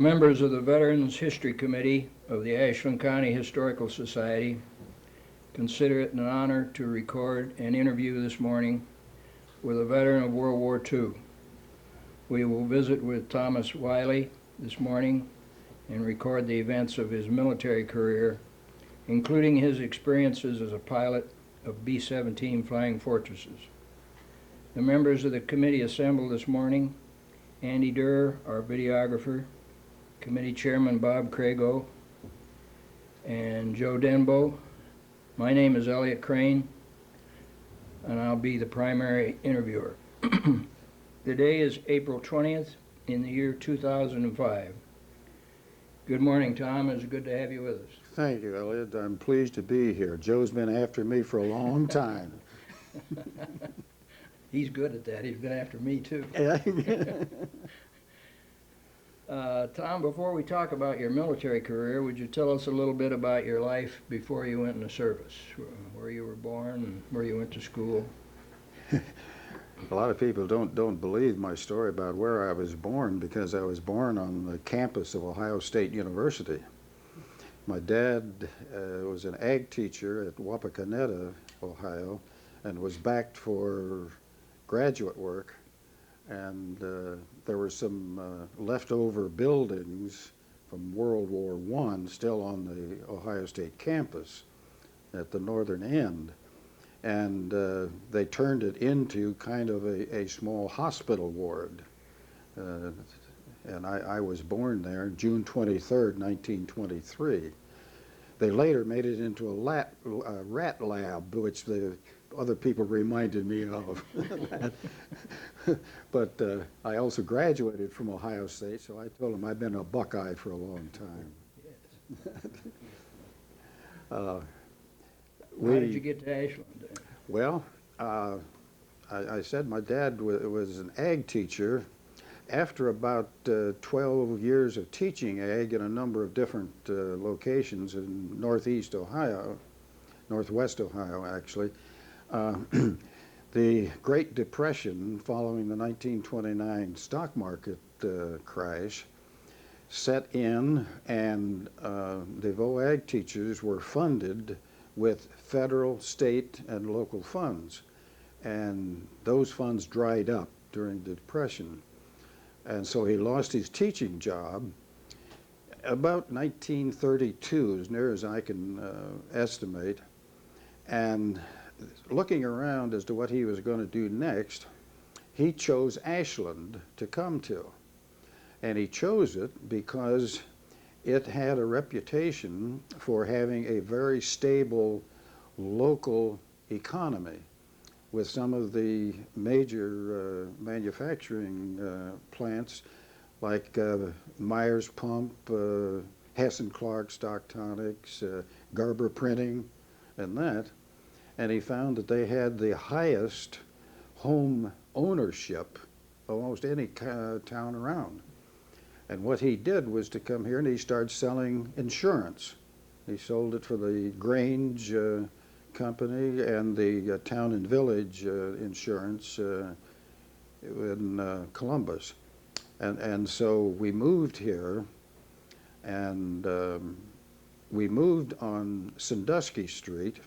Members of the Veterans History Committee of the Ashland County Historical Society, consider it an honor to record an interview this morning with a veteran of World War II. We will visit with Thomas Wiley this morning and record the events of his military career, including his experiences as a pilot of B-17 Flying Fortresses. The members of the committee assembled this morning: Andy Durr, our videographer, Committee Chairman Bob Crago, and Joe Denbo. My name is Elliot Crane, and I'll be the primary interviewer. Today is April 20th in the year 2005. Good morning, Tom. It's good to have you with us. Thank you, Elliot. I'm pleased to be here. Joe's been after me for a long time. He's good at that. He's been after me, too. Tom, before we talk about your military career, would you tell us a little bit about your life before you went into service, where you were born and where you went to school? A lot of people don't believe my story about where I was born, because I was born on the campus of Ohio State University. My dad was an ag teacher at Wapakoneta, Ohio, and was backed for graduate work. And there were some leftover buildings from World War I still on the Ohio State campus at the northern end. And they turned it into kind of a small hospital ward. And I was born there June 23rd, 1923. They later made it into a rat lab, which the other people reminded me of. But I also graduated from Ohio State, so I told them I've been a Buckeye for a long time. Yes. How did you get to Ashland? Well, I said my dad was an ag teacher. After about 12 years of teaching ag in a number of different locations in northeast Ohio, northwest Ohio actually, the Great Depression following the 1929 stock market crash set in, and the VOAG teachers were funded with federal, state, and local funds. And those funds dried up during the Depression. And so he lost his teaching job about 1932, as near as I can estimate. And looking around as to what he was going to do next, he chose Ashland to come to. And he chose it because it had a reputation for having a very stable local economy, with some of the major manufacturing plants like Myers Pump, Hess and Clark Stocktonics, Garber Printing, and that. And he found that they had the highest home ownership of almost any town around. And what he did was to come here and he started selling insurance. He sold it for the Grange company and the town and village insurance in Columbus. And so we moved here, and we moved on Sandusky Street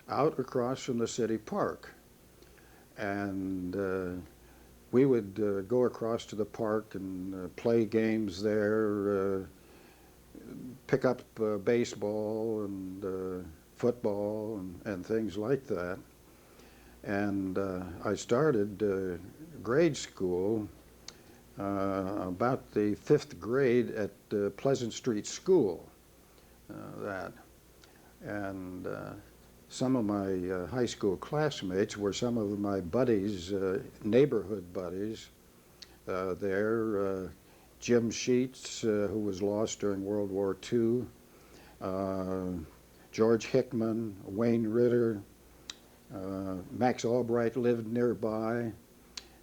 out across from the city park. And we would go across to the park and play games there, pick up baseball and football and things like that. And I started grade school about the 5th grade at Pleasant Street School. And some of my high school classmates were some of my buddies, neighborhood buddies there. Jim Sheets, who was lost during World War II, George Hickman, Wayne Ritter, Max Albright lived nearby,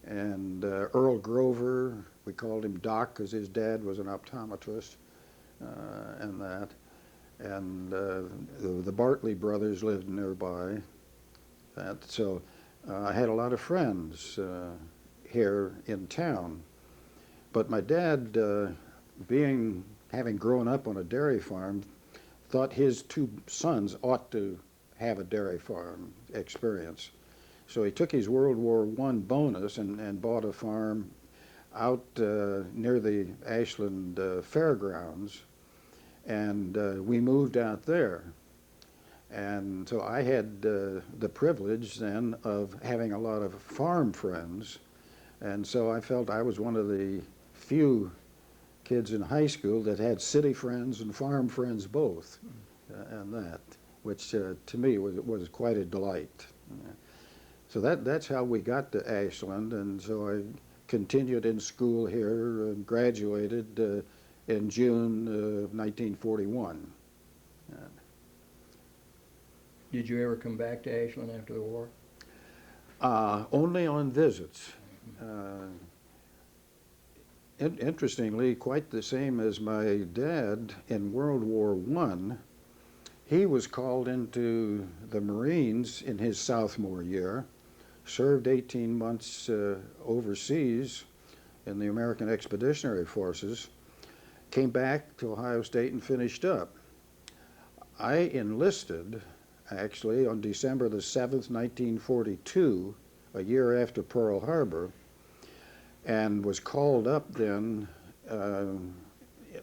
and Earl Grover, we called him Doc because his dad was an optometrist, and that. And the Bartley brothers lived nearby. So I had a lot of friends here in town. But my dad having grown up on a dairy farm, thought his two sons ought to have a dairy farm experience. So he took his World War I bonus and bought a farm out near the Ashland fairgrounds, and we moved out there. And so I had the privilege then of having a lot of farm friends, and so I felt I was one of the few kids in high school that had city friends and farm friends both, and that, which to me was quite a delight. So that's how we got to Ashland, and so I continued in school here and graduated in June of 1941. Did you ever come back to Ashland after the war? Only on visits. Interestingly, quite the same as my dad in World War I, he was called into the Marines in his sophomore year, served 18 months overseas in the American Expeditionary Forces, came back to Ohio State and finished up. I enlisted actually on December the 7th, 1942, a year after Pearl Harbor, and was called up then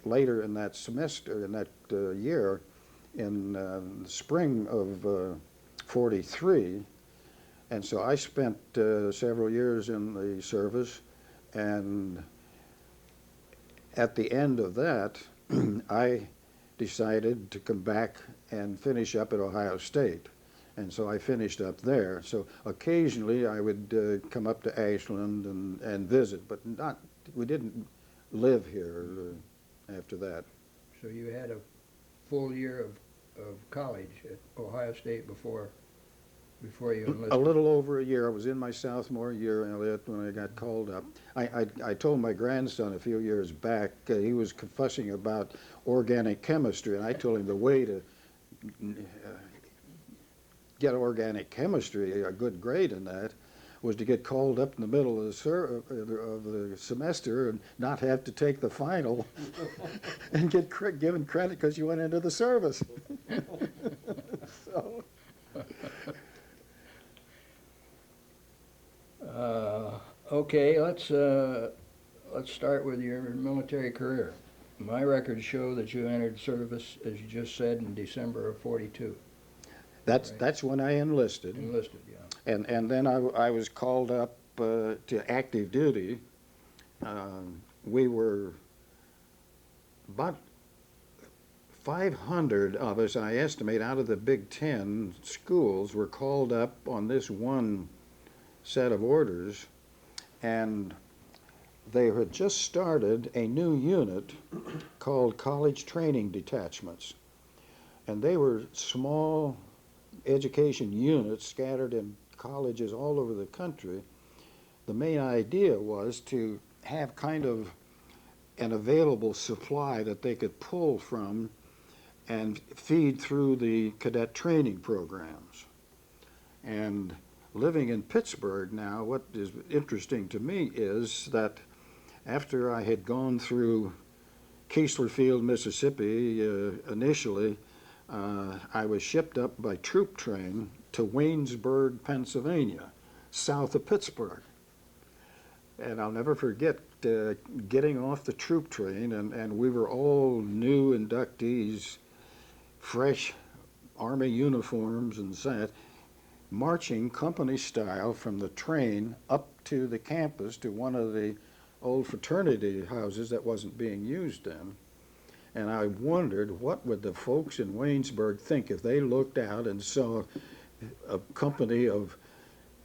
later in that semester, in that year, in the spring of 43. And so I spent several years in the service, and at the end of that, I decided to come back and finish up at Ohio State. And so I finished up there. So occasionally I would come up to Ashland and visit, but we didn't live here after that. So you had a full year of college at Ohio State before you enlisted? A little over a year. I was in my sophomore year, Elliot, when I got called up. I told my grandson a few years back, he was fussing about organic chemistry, and I told him the way to get organic chemistry, a good grade in that, was to get called up in the middle of the semester and not have to take the final and get given credit because you went into the service. So. Okay, let's start with your military career. My records show that you entered service, as you just said, in December of 42. That's when I enlisted. Enlisted, yeah. And then I was called up to active duty. We were about 500 of us, I estimate, out of the Big Ten schools were called up on this one set of orders, and they had just started a new unit called College Training Detachments. And they were small education units scattered in colleges all over the country. The main idea was to have kind of an available supply that they could pull from and feed through the cadet training programs. And living in Pittsburgh now, what is interesting to me is that after I had gone through Keesler Field, Mississippi initially, I was shipped up by troop train to Waynesburg, Pennsylvania, south of Pittsburgh. And I'll never forget getting off the troop train, and we were all new inductees, fresh Army uniforms and such, marching company style from the train up to the campus to one of the old fraternity houses that wasn't being used then. And I wondered, what would the folks in Waynesburg think if they looked out and saw a company of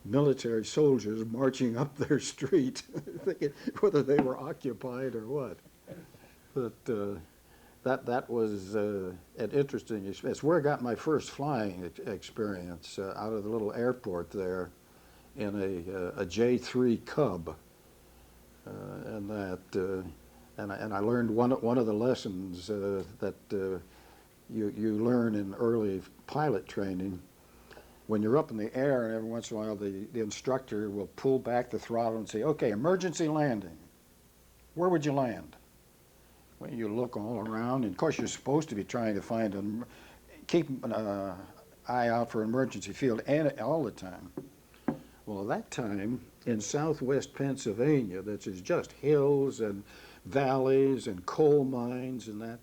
military soldiers marching up their street, thinking whether they were occupied or what. But that was an interesting experience. It's where I got my first flying experience out of the little airport there in a J-3 Cub, and I learned one of the lessons that you learn in early pilot training. When you're up in the air, and every once in a while the instructor will pull back the throttle and say, "Okay, emergency landing. Where would you land?" Well, you look all around, and of course you're supposed to be trying to find keep an eye out for emergency field all the time. Well, that time in southwest Pennsylvania, that is just hills and valleys and coal mines and that,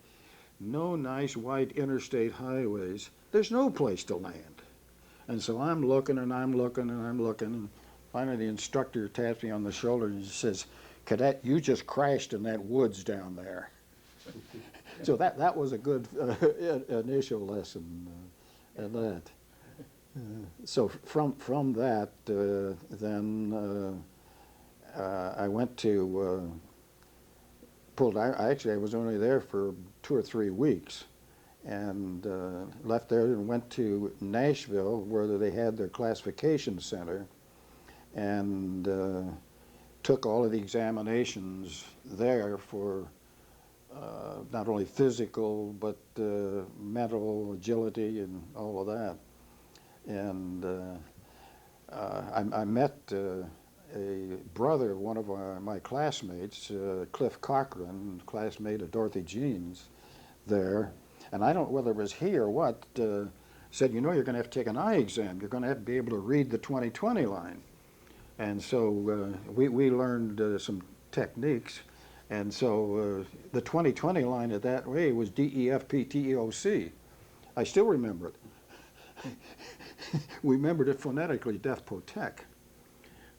no nice wide interstate highways. There's no place to land. And so I'm looking and I'm looking and I'm looking, and finally the instructor taps me on the shoulder and he says, "Cadet, you just crashed in that woods down there." So that was a good initial lesson in that. So from that, then I went to I was only there for 2 or 3 weeks, and left there and went to Nashville, where they had their classification center, and took all of the examinations there for not only physical but mental agility and all of that. And I met a brother of one of my classmates, Cliff Cochran, classmate of Dorothy Jean's there, and I don't know whether it was he or what, said, "You know, you're going to have to take an eye exam. You're going to have to be able to read the 20-20 line." And so we learned some techniques, and so the 20-20 line at that way was DEFPTEOC. I still remember it. We remembered it phonetically, DEFPOTEC.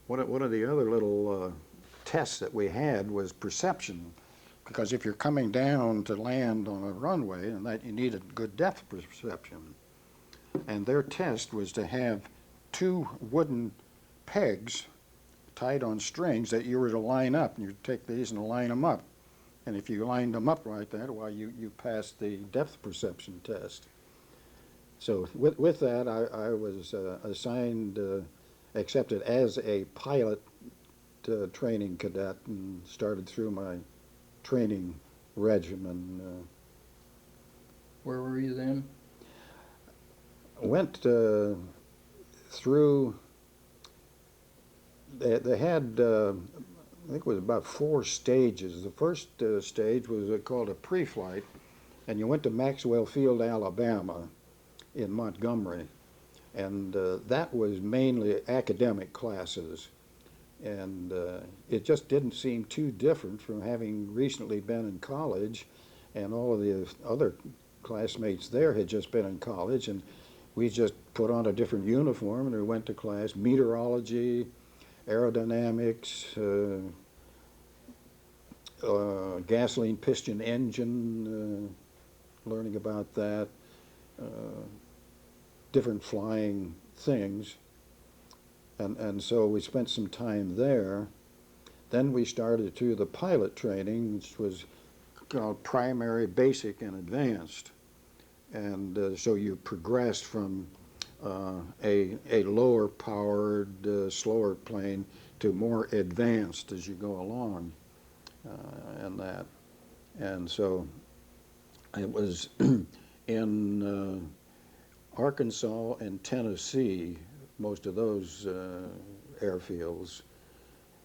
One of the other little tests that we had was perception, because if you're coming down to land on a runway, and that you needed good depth perception. And their test was to have 2 wooden pegs tied on strings that you were to line up, and you'd take these and line them up. And if you lined them up right there, well, you passed the depth perception test. So with that, I was assigned, accepted as a pilot training cadet, and started through my training regimen. Where were you then? Went through, they had, I think it was about 4 stages. The first stage was called a pre-flight, and you went to Maxwell Field, Alabama, in Montgomery, and that was mainly academic classes, and it just didn't seem too different from having recently been in college, and all of the other classmates there had just been in college, and we just put on a different uniform and we went to class, meteorology, aerodynamics, gasoline piston engine, learning about that, different flying things, and so we spent some time there. Then we started to the pilot training, which was called primary, basic, and advanced, and so you progressed from a lower powered, slower plane to more advanced as you go along, and that, and so it was in Arkansas and Tennessee, most of those airfields.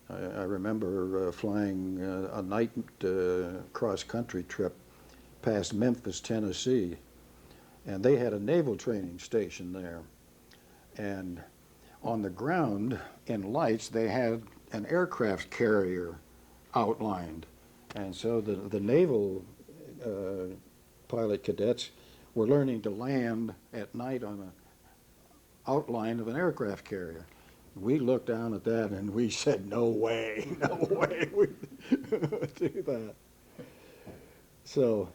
I remember flying a night cross-country trip past Memphis, Tennessee, and they had a naval training station there. And on the ground, in lights, they had an aircraft carrier outlined. And so the naval pilot cadets were learning to land at night on an outline of an aircraft carrier. We looked down at that and we said, no way we do that. So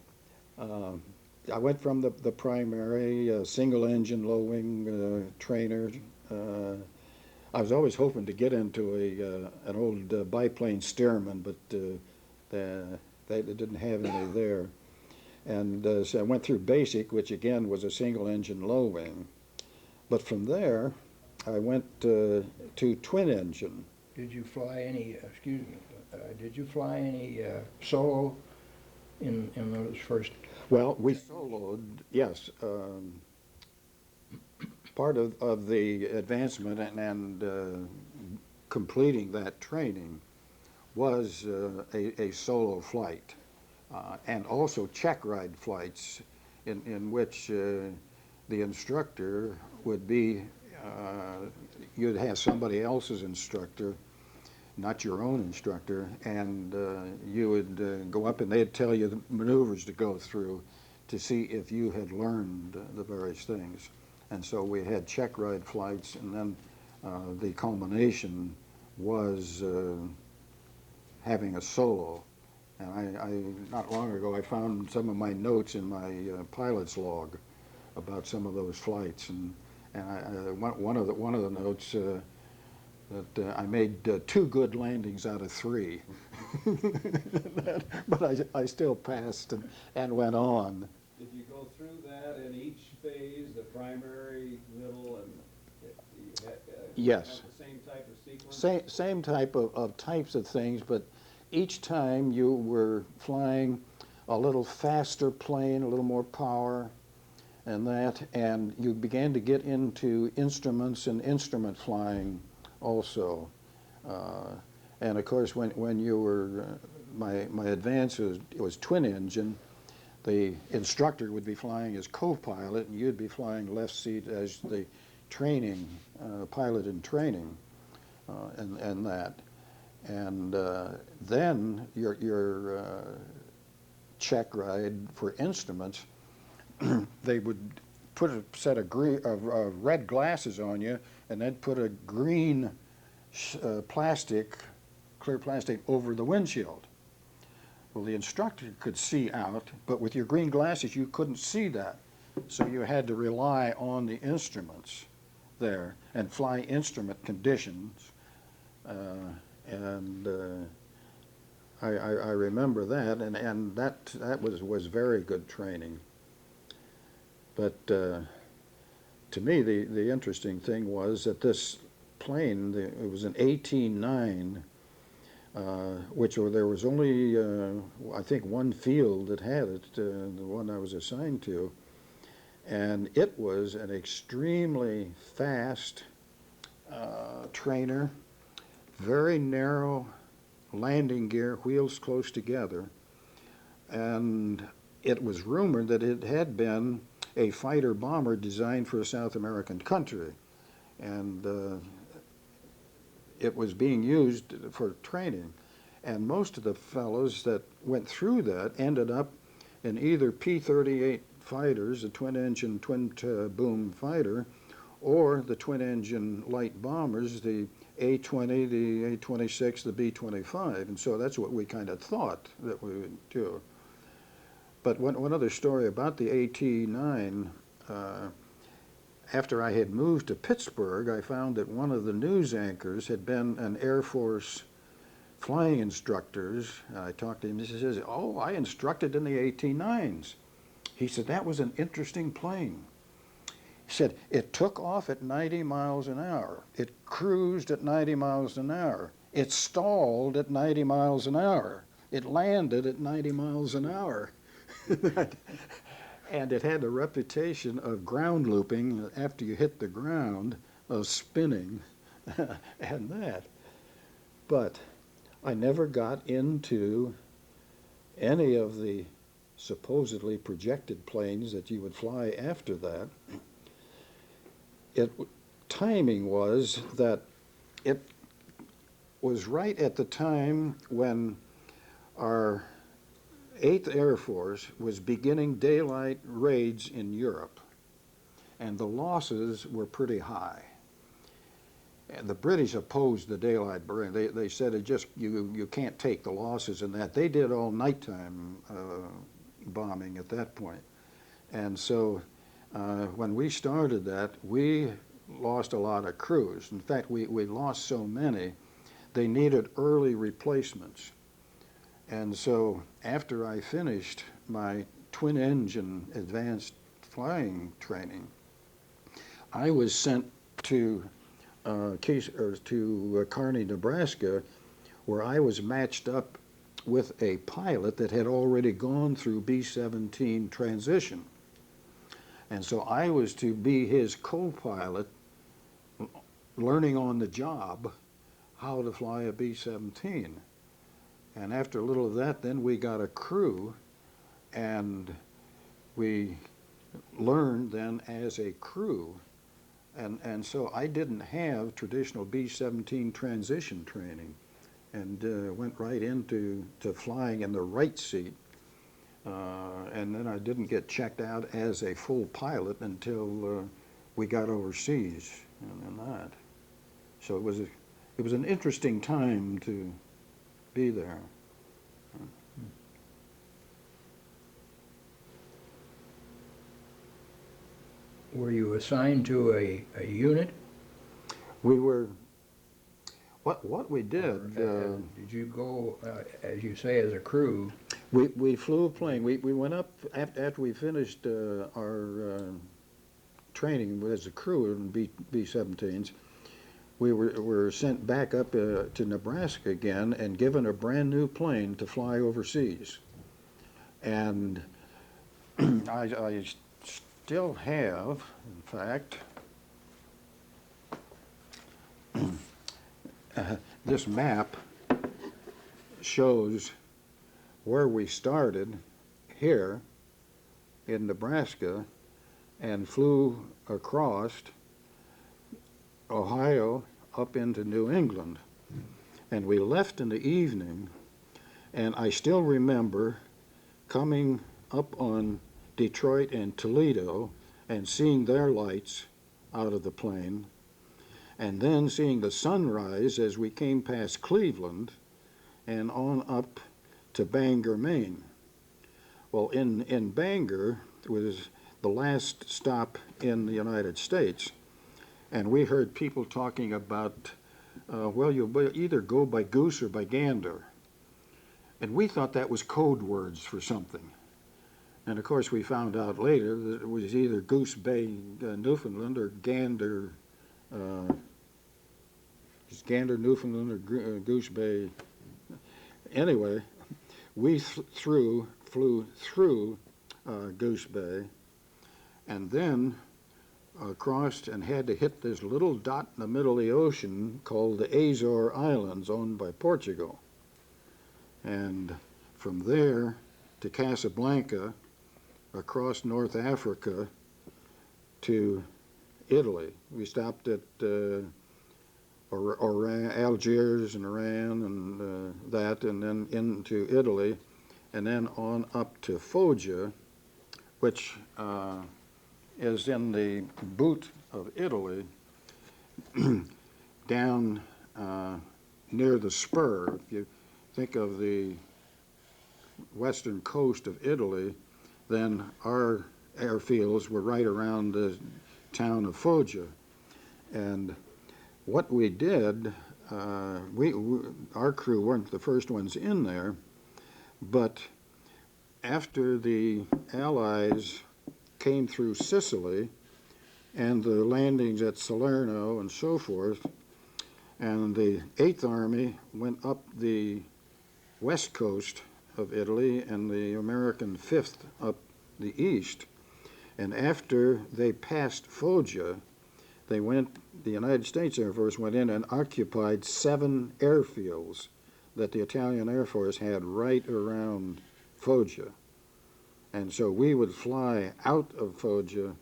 I went from the primary, single engine, low wing trainer. I was always hoping to get into an old biplane steerman, but they didn't have any there. And so I went through basic, which again was a single engine low wing. But from there, I went to twin engine. Did you fly any, excuse me, did you fly any solo in those first? Well, we soloed, yes. Part of the advancement and completing that training was a solo flight. and also check ride flights in which the instructor would be, you'd have somebody else's instructor, not your own instructor, and you would go up and they'd tell you the maneuvers to go through to see if you had learned the various things. And so we had check ride flights, and then the culmination was having a solo. And I not long ago, I found some of my notes in my pilot's log about some of those flights, and one of the notes that I made 2 good landings out of 3, but I still passed and went on. Did you go through that in each phase, the primary, middle, and you had, Yes. have the same type of sequence? Same type of types of things, but each time you were flying a little faster plane, a little more power, and you began to get into instruments and instrument flying also. And of course, when you were, my advance was twin engine, the instructor would be flying as co-pilot, and you'd be flying left seat as the training, pilot in training, and that. And then your check ride for instruments, they would put a set of red glasses on you, and then put a green plastic, clear plastic, over the windshield. Well, the instructor could see out, but with your green glasses, you couldn't see that. So you had to rely on the instruments there and fly instrument conditions. I remember that, and that was very good training. But to me, the interesting thing was that this plane, it was an 18-9, which there was only, I think, one field that had it, the one I was assigned to. And it was an extremely fast trainer, very narrow landing gear, wheels close together. And it was rumored that it had been a fighter bomber designed for a South American country. And it was being used for training. And most of the fellows that went through that ended up in either P-38 fighters, a twin-engine, twin-boom fighter, or the twin-engine light bombers, the A-20, the A-26, the B-25. And so that's what we kind of thought that we would do. But one other story about the AT-9, after I had moved to Pittsburgh, I found that one of the news anchors had been an Air Force flying instructors. And I talked to him, he says, "Oh, I instructed in the AT-9s." He said, "That was an interesting plane." He said, "It took off at 90 miles an hour. It cruised at 90 miles an hour. It stalled at 90 miles an hour. It landed at 90 miles an hour." And it had a reputation of ground looping after you hit the ground, of spinning and that. But I never got into any of the supposedly projected planes that you would fly after that. Timing was that it was right at the time when our 8th Air Force was beginning daylight raids in Europe, and the losses were pretty high. And the British opposed the daylight raid. They said you can't take the losses in that. They did all nighttime bombing at that point. And so when we started that, we lost a lot of crews. In fact, we lost so many, they needed early replacements. And so after I finished my twin-engine advanced flying training, I was sent to Kearney, Nebraska, where I was matched up with a pilot that had already gone through B-17 transition. And so I was to be his co-pilot, learning on the job how to fly a B-17. And after a little of that, then we got a crew, and we learned then as a crew. And so I didn't have traditional B-17 transition training, and went right into flying in the right seat. And then I didn't get checked out as a full pilot until we got overseas and that. So it was an interesting time to be there. Were you assigned to a unit? We were, what we did, Did you go, as you say, as a crew? we flew a plane. We went up after we finished our training as a crew in B-17s. We were sent back up to Nebraska again and given a brand new plane to fly overseas. And I still have, in fact, this map shows where we started here in Nebraska and flew across Ohio up into New England. And we left in the evening, and I still remember coming up on Detroit and Toledo and seeing their lights out of the plane, and then seeing the sunrise as we came past Cleveland and on up to Bangor, Maine. Well, in Bangor was the last stop in the United States, and we heard people talking about, well, you'll either go by goose or by gander. And we thought that was code words for something. And of course we found out later that it was either Goose Bay, Newfoundland, or Gander, Gander, Newfoundland, or Goose Bay. Anyway, we flew through Goose Bay, and then crossed and had to hit this little dot in the middle of the ocean called the Azore Islands, owned by Portugal. And from there to Casablanca, across North Africa to Italy. We stopped at Algiers and Iran and that, and then into Italy, and then on up to Foggia, which is in the boot of Italy, down near the spur. If you think of the western coast of Italy, then our airfields were right around the town of Foggia. And what we did, our crew weren't the first ones in there, but after the Allies came through Sicily and the landings at Salerno and so forth, and the 8th Army went up the west coast of Italy and the American 5th up the east. And after they passed Foggia, the United States Air Force went in and occupied 7 airfields that the Italian Air Force had right around Foggia. And so we would fly out of Foggia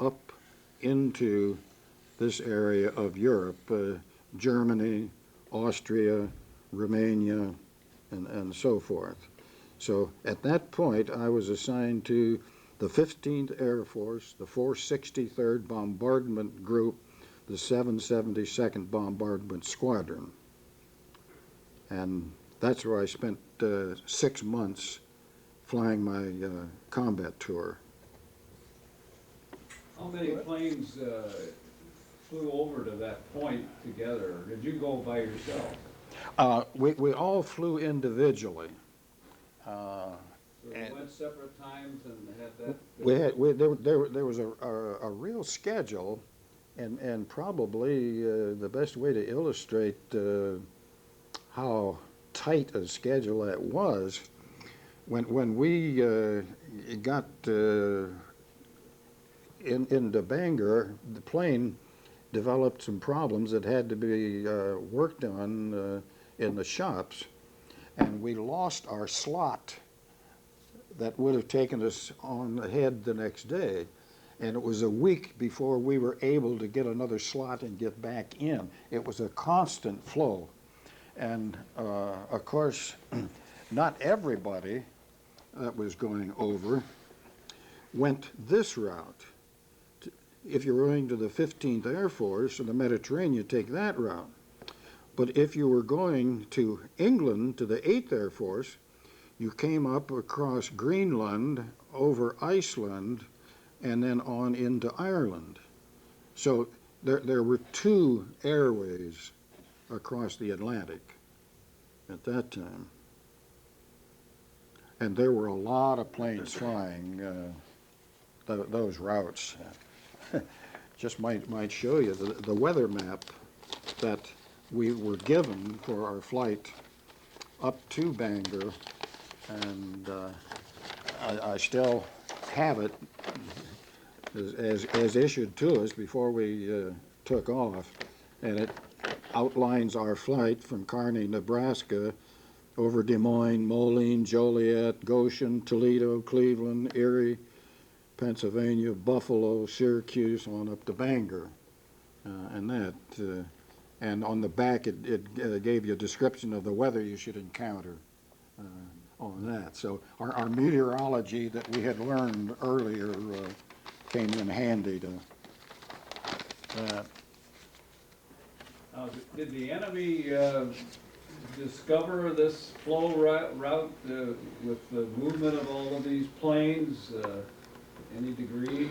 up into this area of Europe, Germany, Austria, Romania, and so forth. So at that point, I was assigned to the 15th Air Force, the 463rd Bombardment Group, the 772nd Bombardment Squadron. And that's where I spent 6 months flying my combat tour. How many planes flew over to that point together? Or did you go by yourself? We all flew individually. So you went separate times and had that? There was a real schedule, and probably the best way to illustrate how tight a schedule that was, when we got into Bangor, the plane developed some problems that had to be worked on in the shops. and we lost our slot that would have taken us on ahead the next day. And it was a week before we were able to get another slot and get back in. It was a constant flow. And of course, not everybody that was going over went this route. If you're going to the 15th Air Force or the Mediterranean, you take that route. But if you were going to England, to the 8th Air Force, you came up across Greenland, over Iceland, and then on into Ireland. So there were two airways across the Atlantic at that time. And there were a lot of planes flying those routes. Just might show you the weather map that we were given for our flight up to Bangor, and I still have it as issued to us before we took off, and it outlines our flight from Kearney, Nebraska, over Des Moines, Moline, Joliet, Goshen, Toledo, Cleveland, Erie, Pennsylvania, Buffalo, Syracuse, on up to Bangor, and that. And on the back, it gave you a description of the weather you should encounter on that. So our meteorology that we had learned earlier came in handy to that. Did the enemy discover this flow route with the movement of all of these planes, any degree?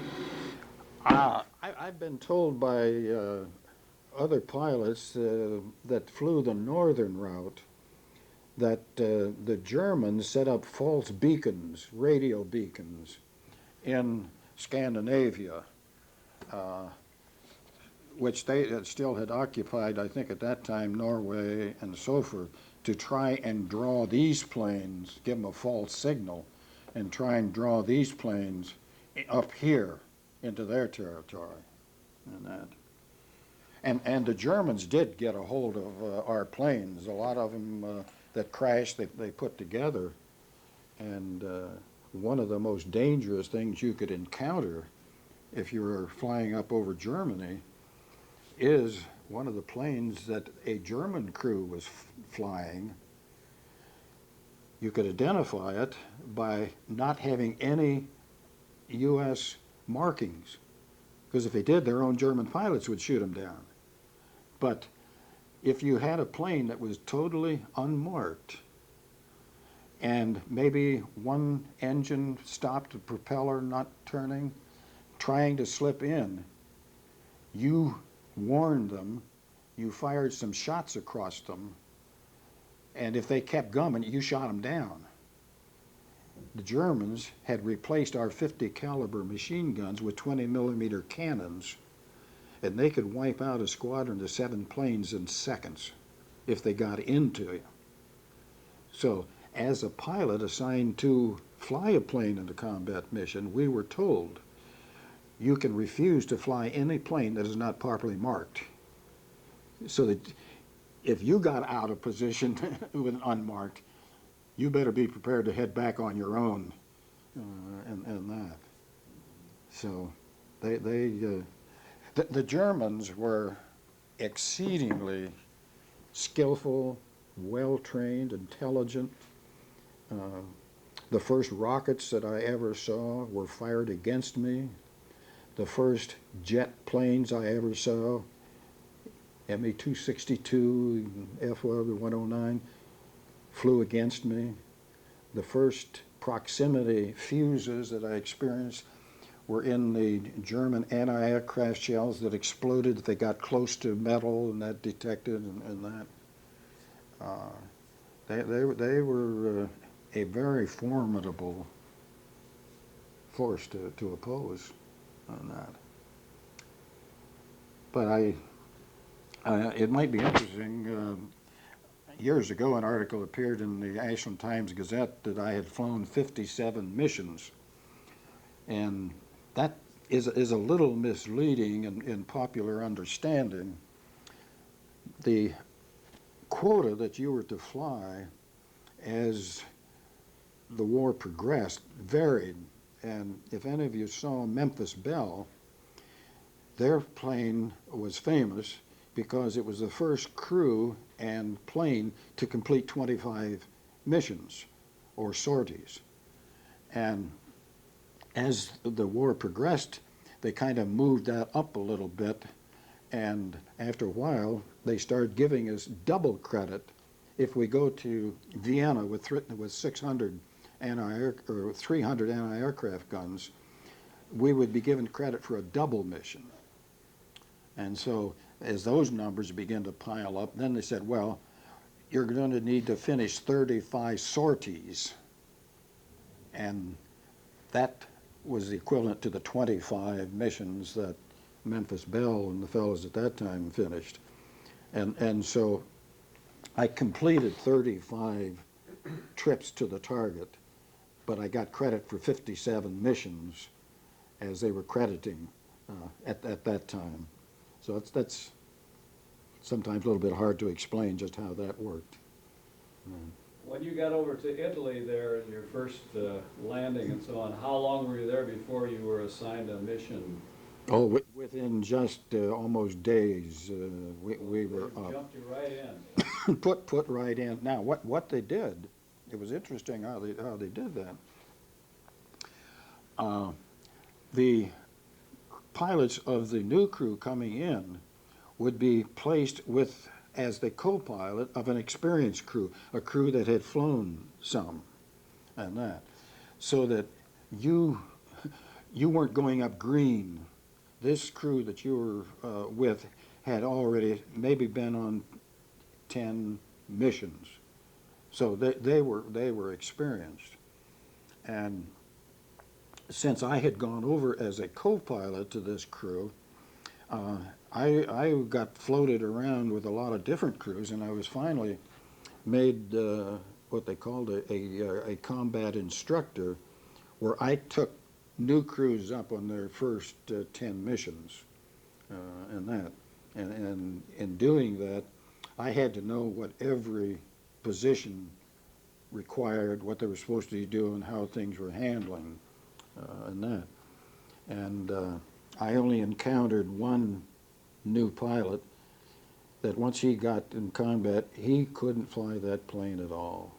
I've been told by other pilots that flew the northern route that the Germans set up false beacons, radio beacons, in Scandinavia, which they still had occupied, I think at that time, Norway and so forth, to try and draw these planes, give them a false signal, and try and draw these planes up here into their territory and that. And the Germans did get a hold of our planes. A lot of them that crashed, they put together. And one of the most dangerous things you could encounter if you were flying up over Germany is one of the planes that a German crew was flying. You could identify it by not having any U.S. markings, because if they did, their own German pilots would shoot them down. But if you had a plane that was totally unmarked and maybe one engine stopped, the propeller not turning, trying to slip in, you warned them, you fired some shots across them, and if they kept going, you shot them down. The Germans had replaced our 50 caliber machine guns with 20-millimeter cannons, and they could wipe out a squadron of 7 planes in seconds if they got into you. So as a pilot assigned to fly a plane in a combat mission, we were told, you can refuse to fly any plane that is not properly marked. So that if you got out of position with unmarked, you better be prepared to head back on your own, and that. So the Germans were exceedingly skillful, well-trained, intelligent. The first rockets that I ever saw were fired against me. The first jet planes I ever saw, ME-262, F-109, flew against me. The first proximity fuses that I experienced were in the German anti-aircraft shells that exploded if they got close to metal, and that detected and that. They were a very formidable force to oppose on that. But it might be interesting. Years ago, an article appeared in the Ashland Times-Gazette that I had flown 57 missions, and that is a little misleading in popular understanding. The quota that you were to fly as the war progressed, varied. And if any of you saw Memphis Belle, their plane was famous because it was the first crew and plane to complete 25 missions or sorties. And as the war progressed, they kind of moved that up a little bit, and after a while, they started giving us double credit. If we go to Vienna with 600 or 300 anti-aircraft guns, we would be given credit for a double mission. And so as those numbers began to pile up, then they said, well, you're going to need to finish 35 sorties. And that was the equivalent to the 25 missions that Memphis Belle and the fellows at that time finished. And so I completed 35 trips to the target, but I got credit for 57 missions as they were crediting at that time. So that's sometimes a little bit hard to explain just how that worked. When you got over to Italy there in your first landing and so on, how long were you there before you were assigned a mission? Oh, within just almost days, we were up. Jumped you right in. Put right in. Now, what they did, it was interesting how they did that. The pilots of the new crew coming in would be placed with as the co-pilot of an experienced crew, a crew that had flown some and that, so that you weren't going up green. This crew that you were with had already maybe been on 10 missions, so they were experienced. And since I had gone over as a co-pilot to this crew, I got floated around with a lot of different crews, and I was finally made what they called a combat instructor, where I took new crews up on their first 10 missions and that. And in doing that, I had to know what every position required, what they were supposed to be doing, how things were handling and that. And I only encountered one new pilot that once he got in combat, he couldn't fly that plane at all.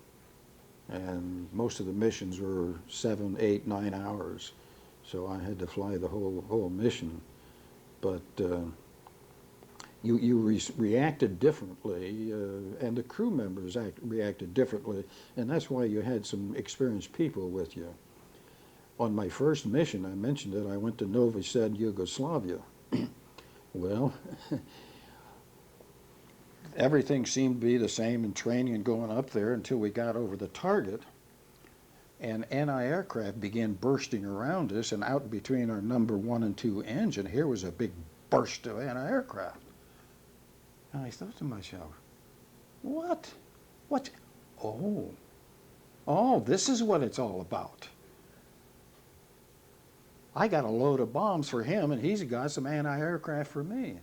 And most of the missions were 7, 8, 9 hours. So I had to fly the whole mission. But you reacted differently, and the crew members reacted differently, and that's why you had some experienced people with you. On my first mission, I mentioned it, I went to Novi Sad, Yugoslavia. Well, everything seemed to be the same in training and going up there until we got over the target, and anti-aircraft began bursting around us, and out between our number 1 and 2 engine, here was a big burst of anti-aircraft. And I thought to myself, what? Oh, this is what it's all about. I got a load of bombs for him, and he's got some anti-aircraft for me.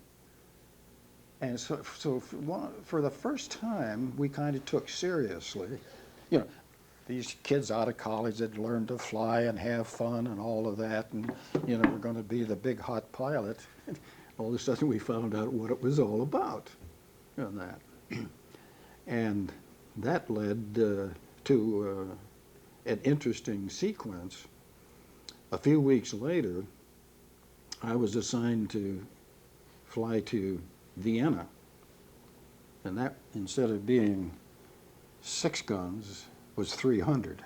And so for the first time, we kind of took seriously, these kids out of college that learned to fly and have fun and all of that, and, we're going to be the big hot pilot. All of a sudden, we found out what it was all about on that. And that led to an interesting sequence. A few weeks later, I was assigned to fly to Vienna, and that, instead of being 6 guns, was 300.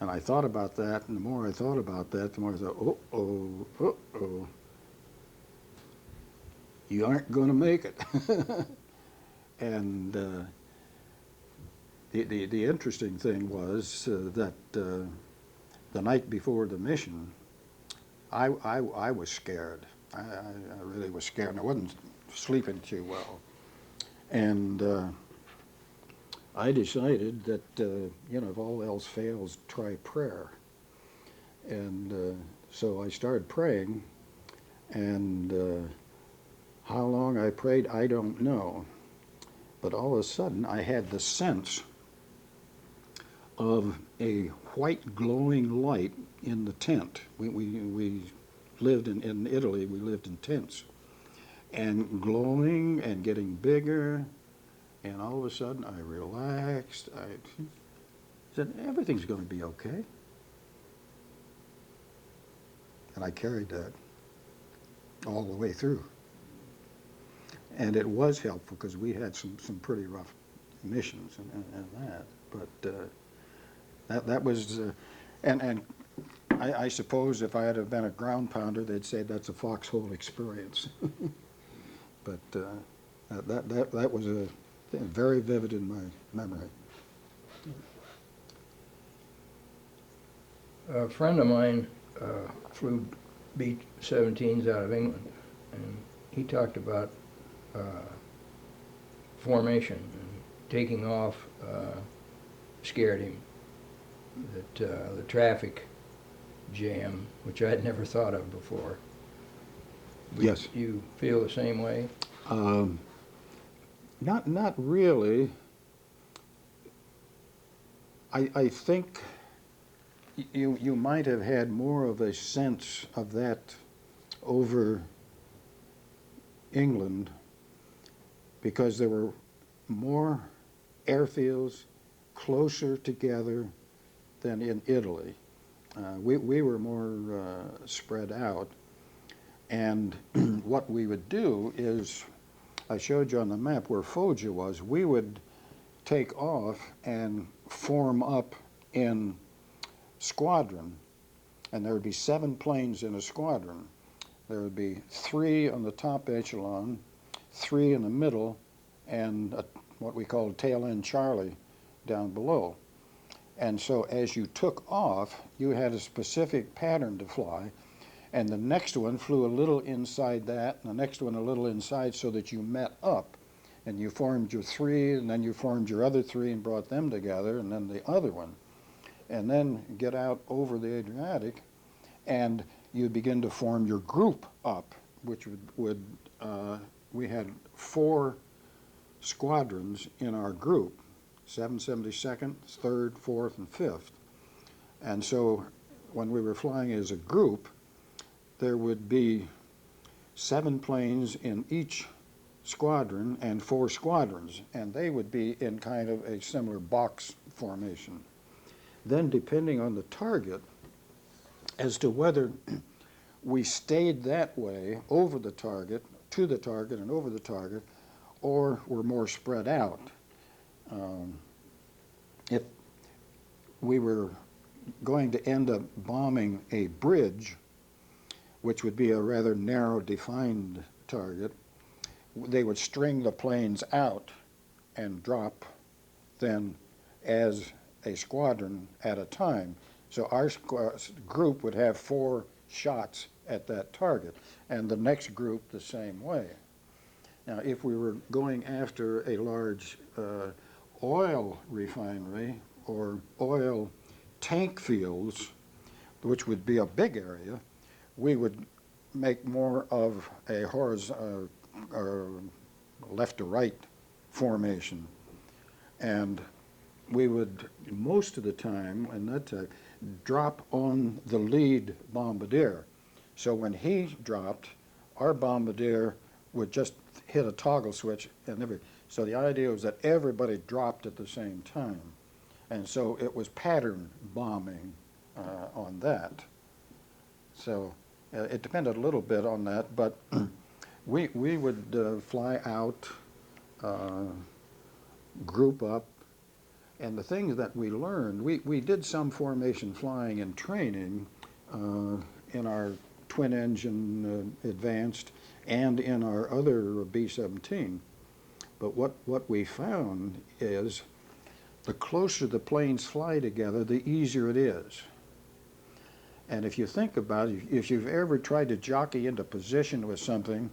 And I thought about that, and the more I thought about that, the more I thought, uh-oh, you aren't going to make it. And the interesting thing was that the night before the mission, I was scared. I really was scared, and I wasn't sleeping too well. And I decided that, if all else fails, try prayer. And so I started praying, and how long I prayed, I don't know. But all of a sudden, I had the sense of a white glowing light in the tent. We lived in Italy, we lived in tents. And glowing and getting bigger, and all of a sudden I relaxed. I said, everything's going to be okay. And I carried that all the way through. And it was helpful because we had some pretty rough missions and that. But that was, and I suppose if I had have been a ground pounder, they'd say that's a foxhole experience. But that was very vivid in my memory. A friend of mine flew B-17s out of England, and he talked about formation and taking off scared him. That the traffic jam, which I'd never thought of before. Yes. You feel the same way? Not really. I think you might have had more of a sense of that over England because there were more airfields closer together than in Italy. We were more spread out. And what we would do is, I showed you on the map where Foggia was, we would take off and form up in squadron. And there would be 7 planes in a squadron. There would be 3 on the top echelon, 3 in the middle, and what we called tail end Charlie down below. And so as you took off, you had a specific pattern to fly, and the next one flew a little inside that, and the next one a little inside, so that you met up, and you formed your 3, and then you formed your other 3 and brought them together, and then the other one. And then get out over the Adriatic, and you begin to form your group up, which would we had 4 squadrons in our group, 772nd, 3rd, 4th, and 5th. And so when we were flying as a group, there would be 7 planes in each squadron and 4 squadrons, and they would be in kind of a similar box formation. Then depending on the target, as to whether we stayed that way over the target, to the target and over the target, or were more spread out. If we were going to end up bombing a bridge, which would be a rather narrow defined target, they would string the planes out and drop then as a squadron at a time. So our group would have 4 shots at that target, and the next group the same way. Now, if we were going after a large oil refinery or oil tank fields, which would be a big area, we would make more of a horizontal or left to right formation. And we would, most of the time, in that time, drop on the lead bombardier. So when he dropped, our bombardier would just hit a toggle switch and so the idea was that everybody dropped at the same time. And so it was pattern bombing on that. So it depended a little bit on that, but we would fly out, group up, and the things that we learned, we did some formation flying and training in our twin engine advanced and in our other B-17. But what we found is the closer the planes fly together, the easier it is. And if you think about it, if you've ever tried to jockey into position with something,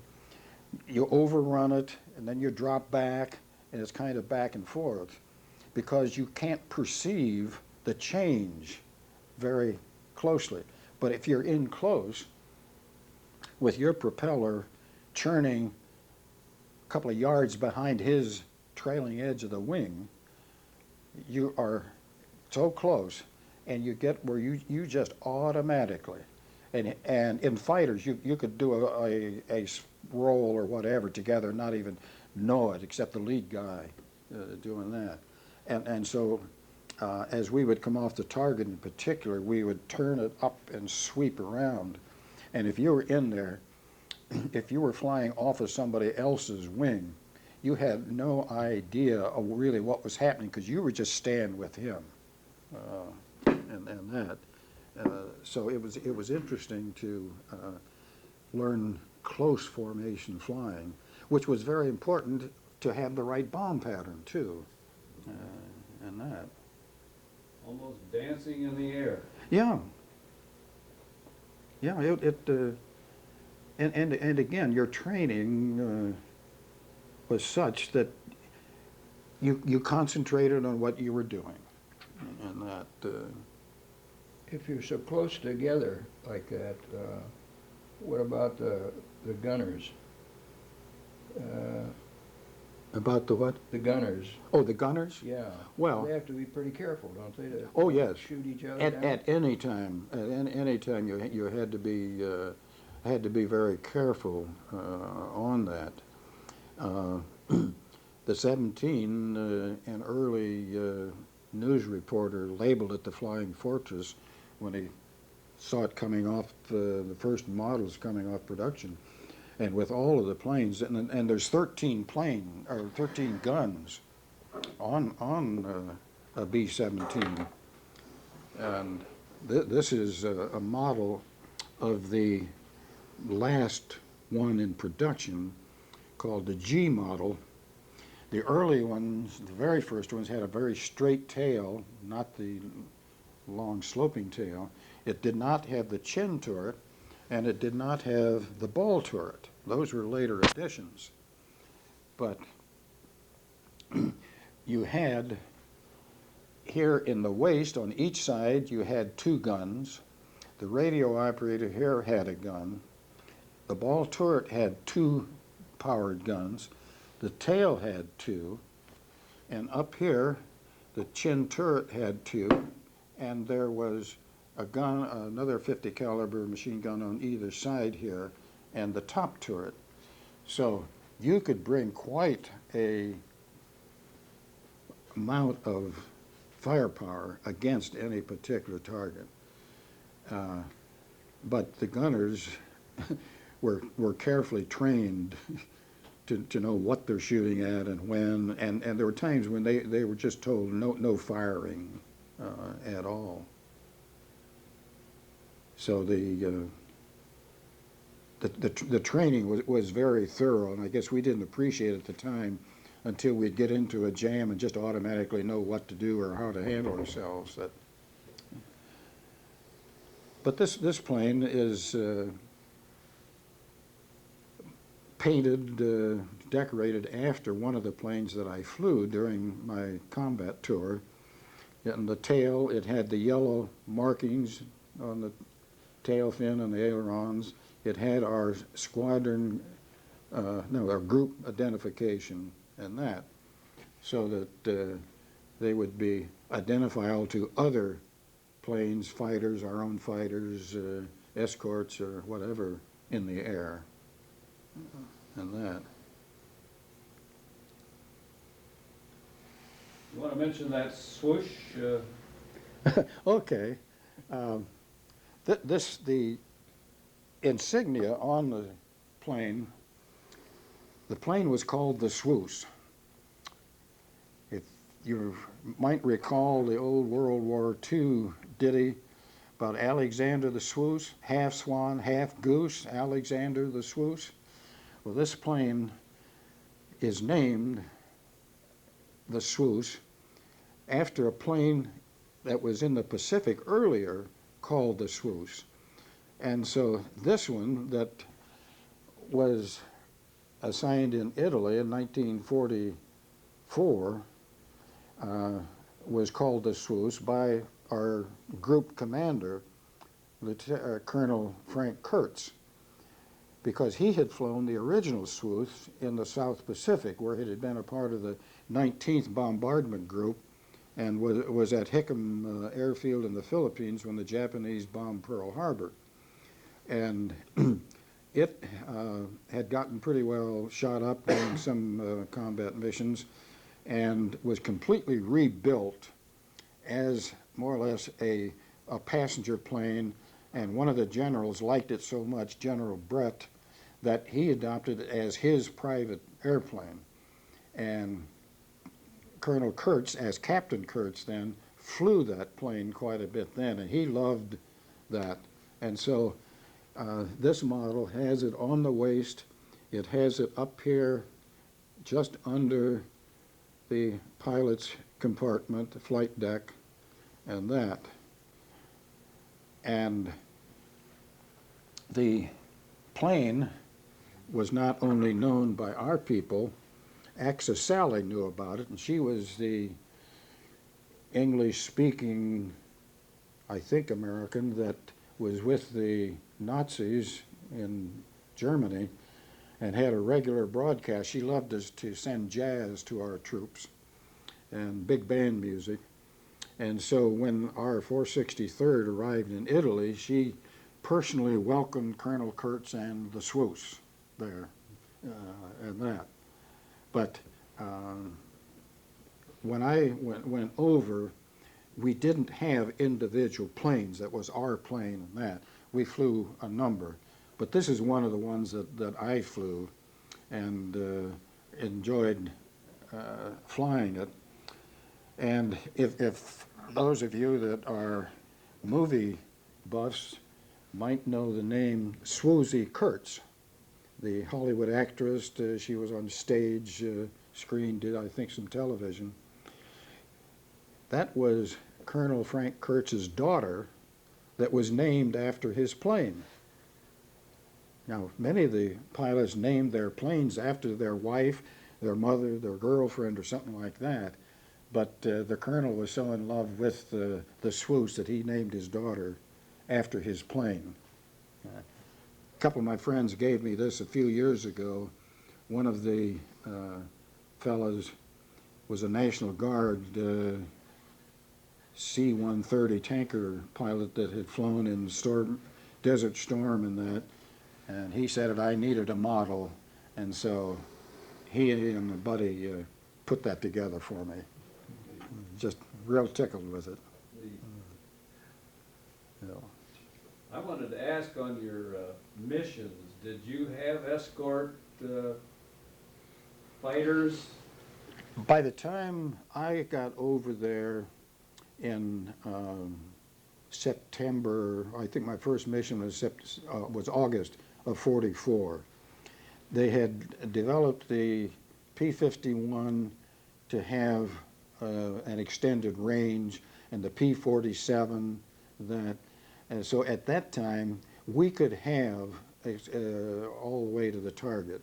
you overrun it, and then you drop back, and it's kind of back and forth, because you can't perceive the change very closely. But if you're in close, with your propeller churning a couple of yards behind his trailing edge of the wing, you are so close, and you get where you just automatically, and in fighters, you could do a roll or whatever together, not even know it, except the lead guy doing that. And so as we would come off the target in particular, we would turn it up and sweep around. And if you were in there, if you were flying off of somebody else's wing, you had no idea of really what was happening because you were just staying with him, and that. So it was interesting to learn close formation flying, which was very important to have the right bomb pattern too, and that. Almost dancing in the air. Yeah. Yeah. And again, your training was such that you concentrated on what you were doing, and that. If you're so close together like that, what about the gunners? About the what? The gunners, Oh, the gunners? yeah. Well, They have to be pretty careful, don't they, to oh yes. shoot each other At, down? at any time, you had to be very careful on that. The 17, an early news reporter labeled it the Flying Fortress when he saw it coming off, the first models coming off production. And with all of the planes, and there's 13 guns on a B-17. And this is a model of the last one in production called the G model. The early ones, the very first ones, had a very straight tail, not the long sloping tail. It did not have the chin turret, and it did not have the ball turret. Those were later additions. But you had here in the waist on each side, you had 2 guns. The radio operator here had a gun. The ball turret had 2 powered guns. The tail had 2. And up here, the chin turret had 2. And there was a gun, another 50 caliber machine gun on either side here, and the top turret. So you could bring quite a amount of firepower against any particular target. But the gunners were carefully trained to know what they're shooting at and when, and there were times when they were just told no firing at all. So the training was very thorough, and I guess we didn't appreciate it at the time until we'd get into a jam and just automatically know what to do or how to handle ourselves. But this plane is painted, decorated after one of the planes that I flew during my combat tour. And the tail, it had the yellow markings on the tail fin and the ailerons. It had our squadron, our group identification and that, so that they would be identifiable to other planes, fighters, our own fighters, escorts, or whatever in the air, and that. You want to mention that swoosh? Okay. The insignia on the plane was called the swoosh. If you might recall the old World War II ditty about Alexander the Swoosh, half swan, half goose, Alexander the Swoosh. Well, this plane is named the Swoosh after a plane that was in the Pacific earlier called the Swoosh. And so this one that was assigned in Italy in 1944 was called the Swoosh by our group commander, Colonel Frank Kurtz, because he had flown the original Swoosh in the South Pacific, where it had been a part of the 19th Bombardment Group and was at Hickam Airfield in the Philippines when the Japanese bombed Pearl Harbor. And it had gotten pretty well shot up during some combat missions and was completely rebuilt as more or less a passenger plane. And one of the generals liked it so much, General Brett, that he adopted it as his private airplane. And Colonel Kurtz, as Captain Kurtz then, flew that plane quite a bit then, and he loved that. And so this model has it on the waist. It has it up here just under the pilot's compartment, the flight deck, and that. And the plane was not only known by our people, Axis Sally knew about it, and she was the English-speaking, I think, American that was with the Nazis in Germany and had a regular broadcast. She loved us to send jazz to our troops and big band music. And so when our 463rd arrived in Italy, she personally welcomed Colonel Kurtz and the swoosh there and that. But when I went over, we didn't have individual planes. That was our plane and that. We flew a number. But this is one of the ones that I flew and enjoyed flying it. And if those of you that are movie buffs might know the name Swoosie Kurtz, the Hollywood actress. She was on stage, screen, did I think some television. That was Colonel Frank Kurtz's daughter that was named after his plane. Now, many of the pilots named their planes after their wife, their mother, their girlfriend, or something like that. But the colonel was so in love with the swoosh that he named his daughter after his plane. A couple of my friends gave me this a few years ago. One of the fellows was a National Guard C-130 tanker pilot that had flown in Desert Storm and that, and he said that I needed a model, and so he and a buddy put that together for me. Just real tickled with it. You know. I wanted to ask on your missions, did you have escort fighters? By the time I got over there in September, I think my first mission was August of '44. They had developed the P-51 to have an extended range, and the P-47 that. And so at that time, we could have all the way to the target.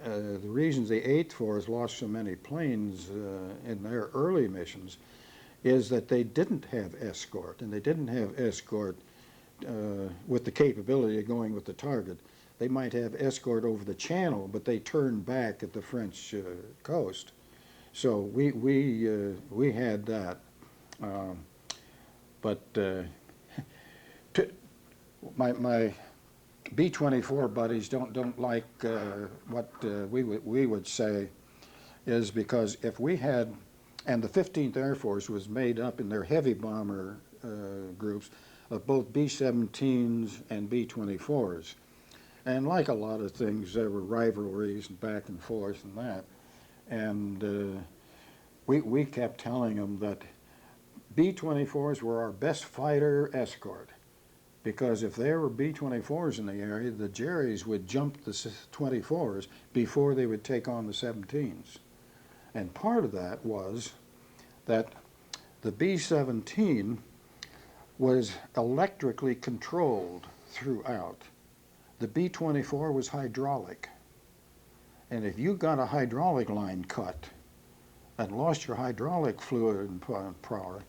The reasons the 8th Force lost so many planes in their early missions is that they didn't have escort, and they didn't have escort with the capability of going with the target. They might have escort over the channel, but they turned back at the French coast. So we had that, but my B-24 buddies don't like what we would say is because if we had, and the 15th Air Force was made up in their heavy bomber groups of both B-17s and B-24s. And like a lot of things, there were rivalries and back and forth and that. And we kept telling them that B-24s were our best fighter escort. Because if there were B-24s in the area, the Jerrys would jump the 24s before they would take on the 17s. And part of that was that the B-17 was electrically controlled throughout. The B-24 was hydraulic. And if you got a hydraulic line cut and lost your hydraulic fluid and power,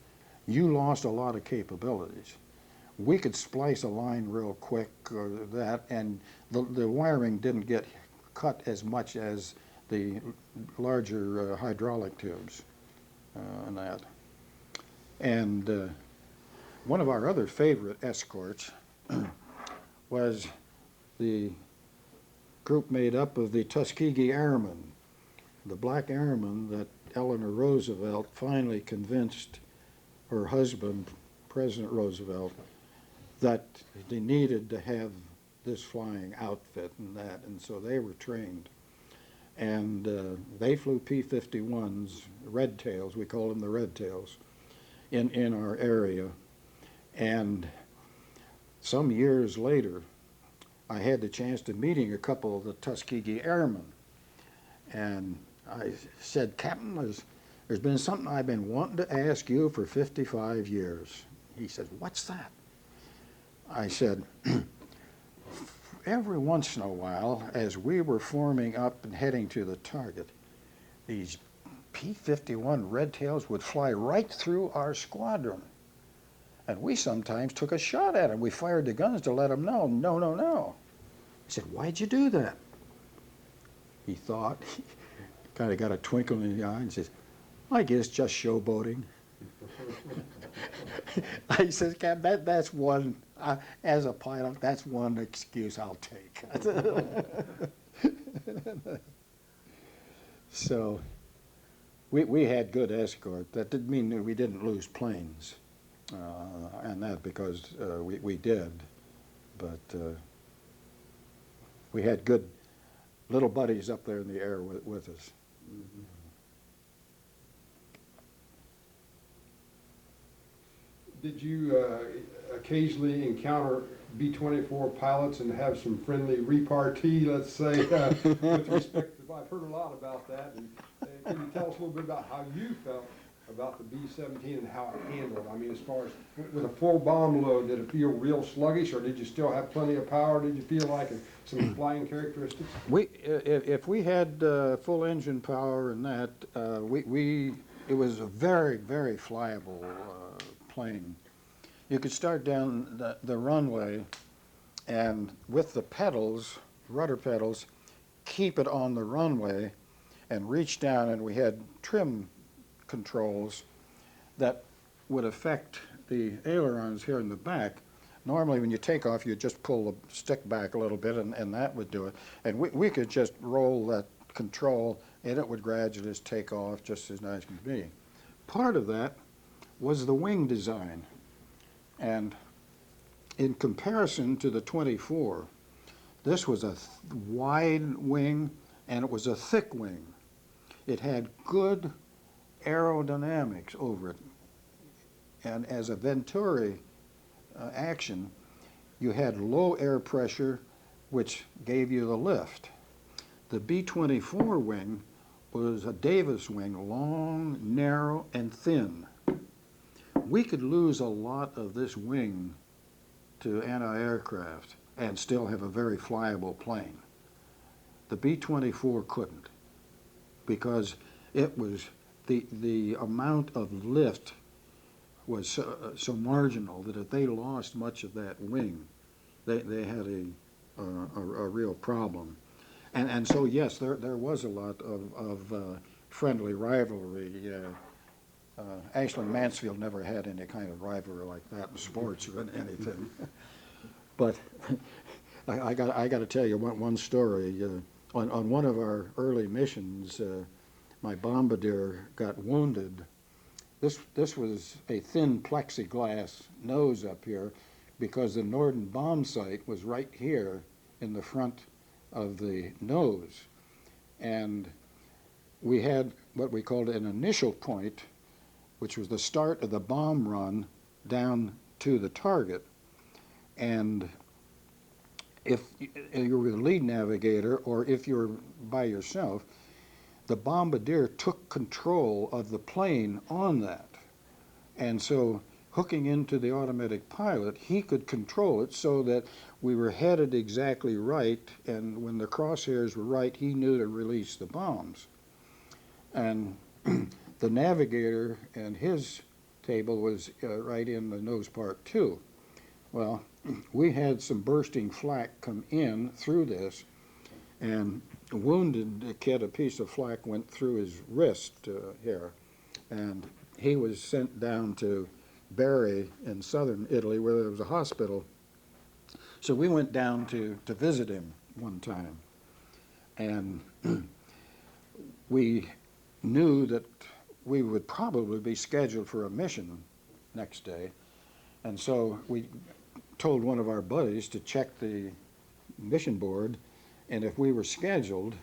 you lost a lot of capabilities. We could splice a line real quick or that, and the wiring didn't get cut as much as the larger hydraulic tubes and that. And one of our other favorite escorts was the group made up of the Tuskegee Airmen, the black airmen that Eleanor Roosevelt finally convinced her husband, President Roosevelt, that they needed to have this flying outfit and that, and so they were trained. And they flew P-51s, red tails, we call them the red tails, in our area. And some years later, I had the chance to meeting a couple of the Tuskegee Airmen. And I said, Captain, there's been something I've been wanting to ask you for 55 years. He said, what's that? I said, every once in a while, as we were forming up and heading to the target, these P-51 red tails would fly right through our squadron. And we sometimes took a shot at them. We fired the guns to let them know, no, no, no. I said, why'd you do that? He thought, he kind of got a twinkle in his eye and says, I guess just showboating. I said, Cap, that's one, as a pilot, that's one excuse I'll take. So we had good escort. That didn't mean that we didn't lose planes. And that because we did. But we had good little buddies up there in the air with us. Mm-hmm. Did you occasionally encounter B-24 pilots and have some friendly repartee, let's say, with respect to, I've heard a lot about that. And, can you tell us a little bit about how you felt about the B-17 and how it handled? I mean, as far as with a full bomb load, did it feel real sluggish, or did you still have plenty of power? Did you feel like some flying characteristics? If we had full engine power and that, it was a very, very flyable plane. You could start down the runway and with the pedals, rudder pedals, keep it on the runway and reach down, and we had trim controls that would affect the ailerons here in the back. Normally when you take off, you just pull the stick back a little bit and that would do it. And we could just roll that control and it would gradually just take off just as nice as could be. Part of that was the wing design. And in comparison to the 24, this was a wide wing and it was a thick wing. It had good aerodynamics over it. And as a Venturi action, you had low air pressure, which gave you the lift. The B-24 wing was a Davis wing, long, narrow, and thin. We could lose a lot of this wing to anti-aircraft and still have a very flyable plane. The B-24 couldn't, because it was the amount of lift was so marginal that if they lost much of that wing, they had a real problem. And so yes, there was a lot of friendly rivalry. Ashland Mansfield never had any kind of rivalry like that in sports or anything. But I got to tell you one story. On one of our early missions, my bombardier got wounded. This was a thin plexiglass nose up here because the Norden bomb site was right here in the front of the nose. And we had what we called an initial point, which was the start of the bomb run down to the target. And if you were the lead navigator or if you were by yourself, the bombardier took control of the plane on that. And so hooking into the automatic pilot, he could control it so that we were headed exactly right, and when the crosshairs were right, he knew to release the bombs. And the navigator and his table was right in the nose part too. Well, we had some bursting flak come in through this, and a wounded kid, a piece of flak went through his wrist here, and he was sent down to Bari in southern Italy where there was a hospital. So we went down to visit him one time. And we knew that we would probably be scheduled for a mission next day. And so we told one of our buddies to check the mission board, and if we were scheduled,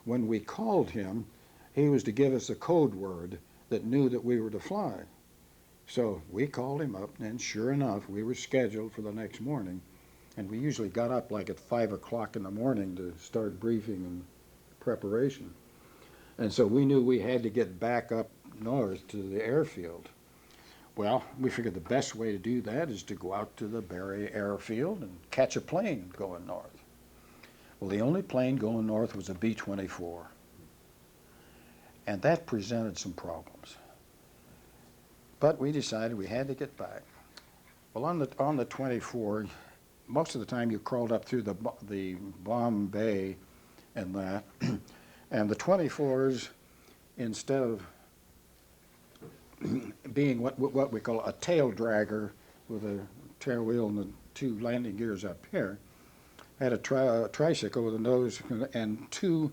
when we called him, he was to give us a code word that knew that we were to fly. So we called him up, and sure enough, we were scheduled for the next morning. And we usually got up like at 5 o'clock in the morning to start briefing and preparation. And so we knew we had to get back up north to the airfield. Well, we figured the best way to do that is to go out to the Bari airfield and catch a plane going north. Well, the only plane going north was a B-24. And that presented some problems. But we decided we had to get back. Well, on the 24, most of the time you crawled up through the bomb bay and that. And the 24s, instead of being what we call a tail dragger with a tail wheel and the two landing gears up here, had a tricycle with a nose and two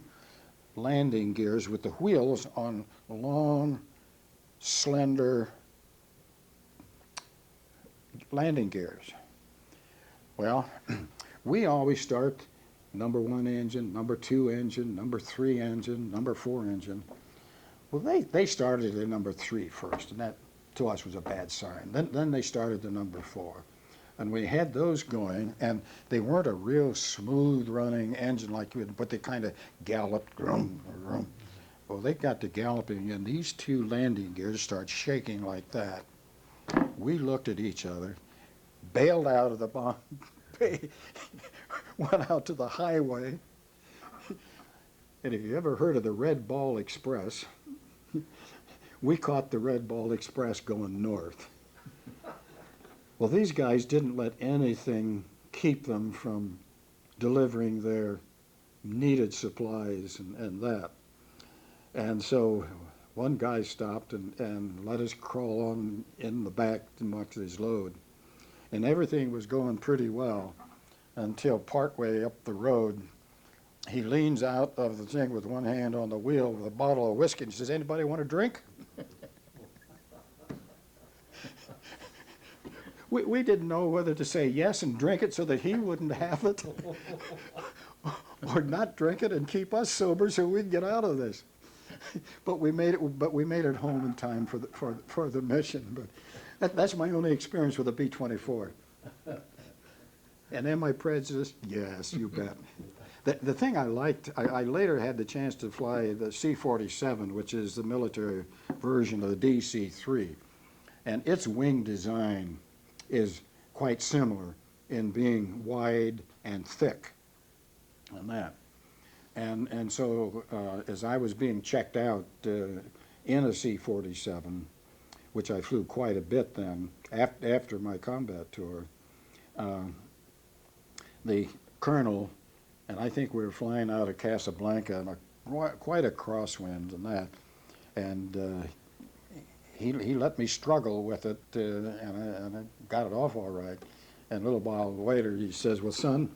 landing gears with the wheels on long, slender landing gears. Well, we always start number 1 engine, number 2 engine, number 3 engine, number 4 engine. Well, they started at number 3 first, and that to us was a bad sign. Then they started the number 4. And we had those going, and they weren't a real smooth running engine like you would, but they kind of galloped, grum, grum. Well, they got to galloping, and these two landing gears start shaking like that. We looked at each other, bailed out of the bomb bay, went out to the highway. And if you ever heard of the Red Ball Express, we caught the Red Ball Express going north. Well, these guys didn't let anything keep them from delivering their needed supplies and that. And so one guy stopped and let us crawl on in the back to much his load. And everything was going pretty well until partway up the road, he leans out of the thing with one hand on the wheel with a bottle of whiskey and says, "Anybody want a drink?" We didn't know whether to say yes and drink it so that he wouldn't have it, or not drink it and keep us sober so we'd get out of this. But we made it home in time for the mission. But that's my only experience with a B-24. And am I prejudiced? Yes, you bet. The thing I liked, I later had the chance to fly the C-47, which is the military version of the DC-3. And its wing design is quite similar in being wide and thick and that. And so as I was being checked out in a C-47, which I flew quite a bit then, after my combat tour, the colonel, and I think we were flying out of Casablanca on quite a crosswind and that, and he let me struggle with it, and I got it off all right. And a little while later he says, "Well, son,"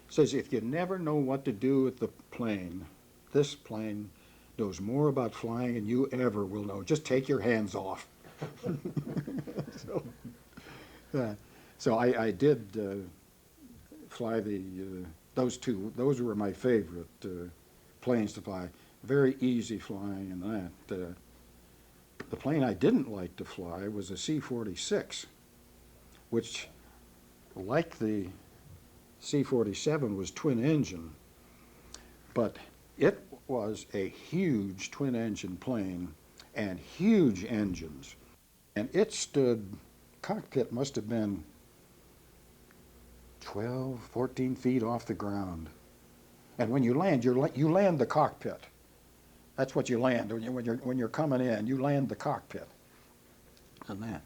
says, "if you never know what to do with the plane, this plane knows more about flying than you ever will know. Just take your hands off." So I did fly those two. Those were my favorite planes to fly. Very easy flying and that. The plane I didn't like to fly was a C-46, which, like the C-47, was twin engine, but it was a huge twin engine plane and huge engines. And it stood, cockpit must have been 12, 14 feet off the ground. And when you land, you land the cockpit. That's what you land when you're coming in. You land the cockpit and that.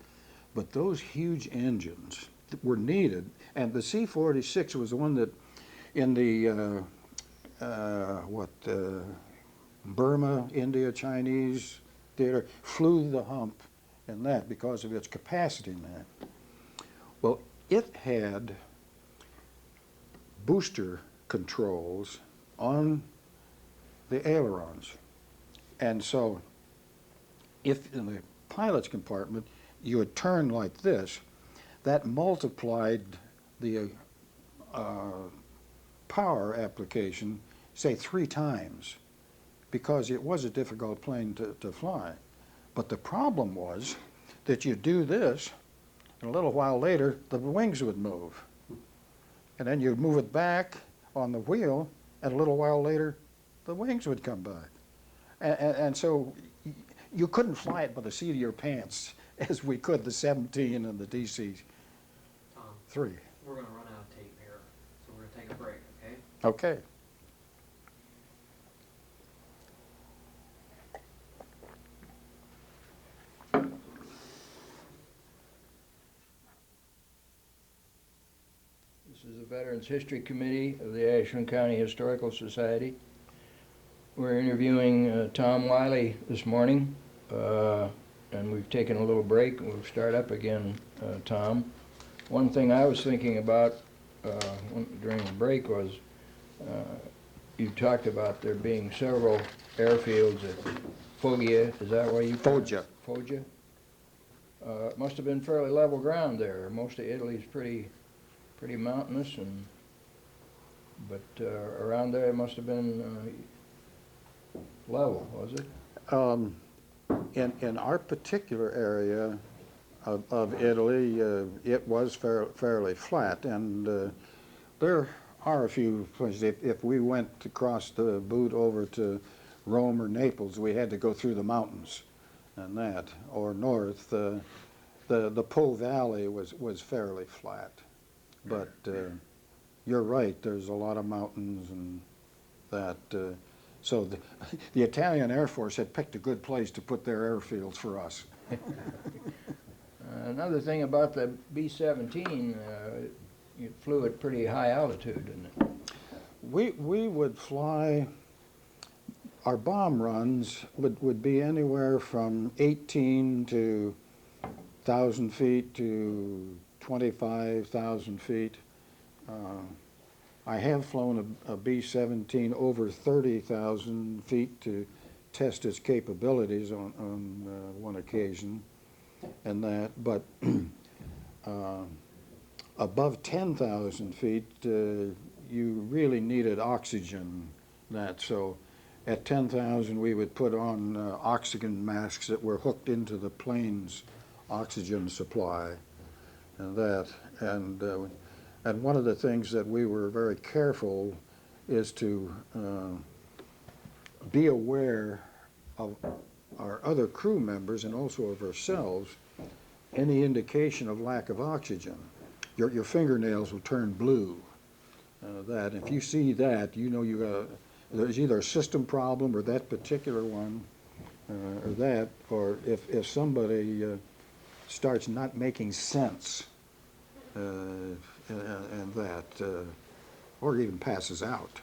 But those huge engines were needed, and the C-46 was the one that in the Burma, India, Chinese theater, flew the hump in that because of its capacity in that. Well, it had booster controls on the ailerons. And so if in the pilot's compartment you would turn like this, that multiplied the power application, say 3 times, because it was a difficult plane to fly. But the problem was that you do this, and a little while later, the wings would move. And then you'd move it back on the wheel, and a little while later, the wings would come back. And so you couldn't fly it by the seat of your pants as we could the 17 and the DC-3. Tom, we're gonna run out of tape here, so we're gonna take a break, okay? Okay. This is the Veterans History Committee of the Ashland County Historical Society. We're interviewing Tom Wiley this morning, and we've taken a little break, and we'll start up again, Tom. One thing I was thinking about during the break was you talked about there being several airfields at Foggia. Is that where you? Foggia. Foggia. It must have been fairly level ground there. Most of Italy's pretty mountainous, but around there it must have been level, was it? In our particular area of Italy, it was fairly flat, and there are a few places. If we went across the boot over to Rome or Naples, we had to go through the mountains and that, or north. The Po Valley was fairly flat, but you're right, there's a lot of mountains and that. So the Italian Air Force had picked a good place to put their airfields for us. Another thing about the B-17, you flew at pretty high altitude, didn't it? We would fly, our bomb runs would be anywhere from 18 to 1,000 feet to 25,000 feet. I have flown a B-17 over 30,000 feet to test its capabilities on one occasion, and that. But above 10,000 feet, you really needed oxygen. So at 10,000, we would put on oxygen masks that were hooked into the plane's oxygen supply, and that. And one of the things that we were very careful is to be aware of our other crew members and also of ourselves, any indication of lack of oxygen. Your fingernails will turn blue. That if you see that, you know there's either a system problem or that particular one, or if somebody starts not making sense. And that, or even passes out.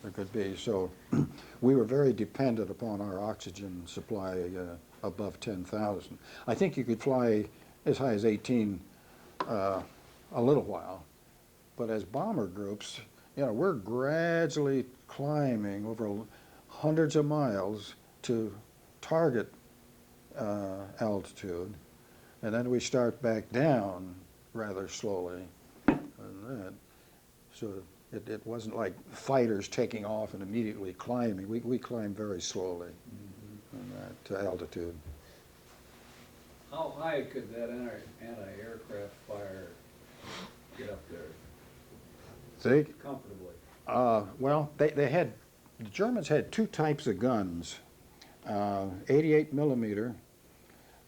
There could be. So we were very dependent upon our oxygen supply above 10,000. I think you could fly as high as 18 a little while, but as bomber groups, we're gradually climbing over hundreds of miles to target altitude, and then we start back down rather slowly, and that. So it wasn't like fighters taking off and immediately climbing. We climbed very slowly to altitude. How high could that anti-aircraft fire get up there See? comfortably? Well, the Germans had 2 types of guns, 88 millimeter,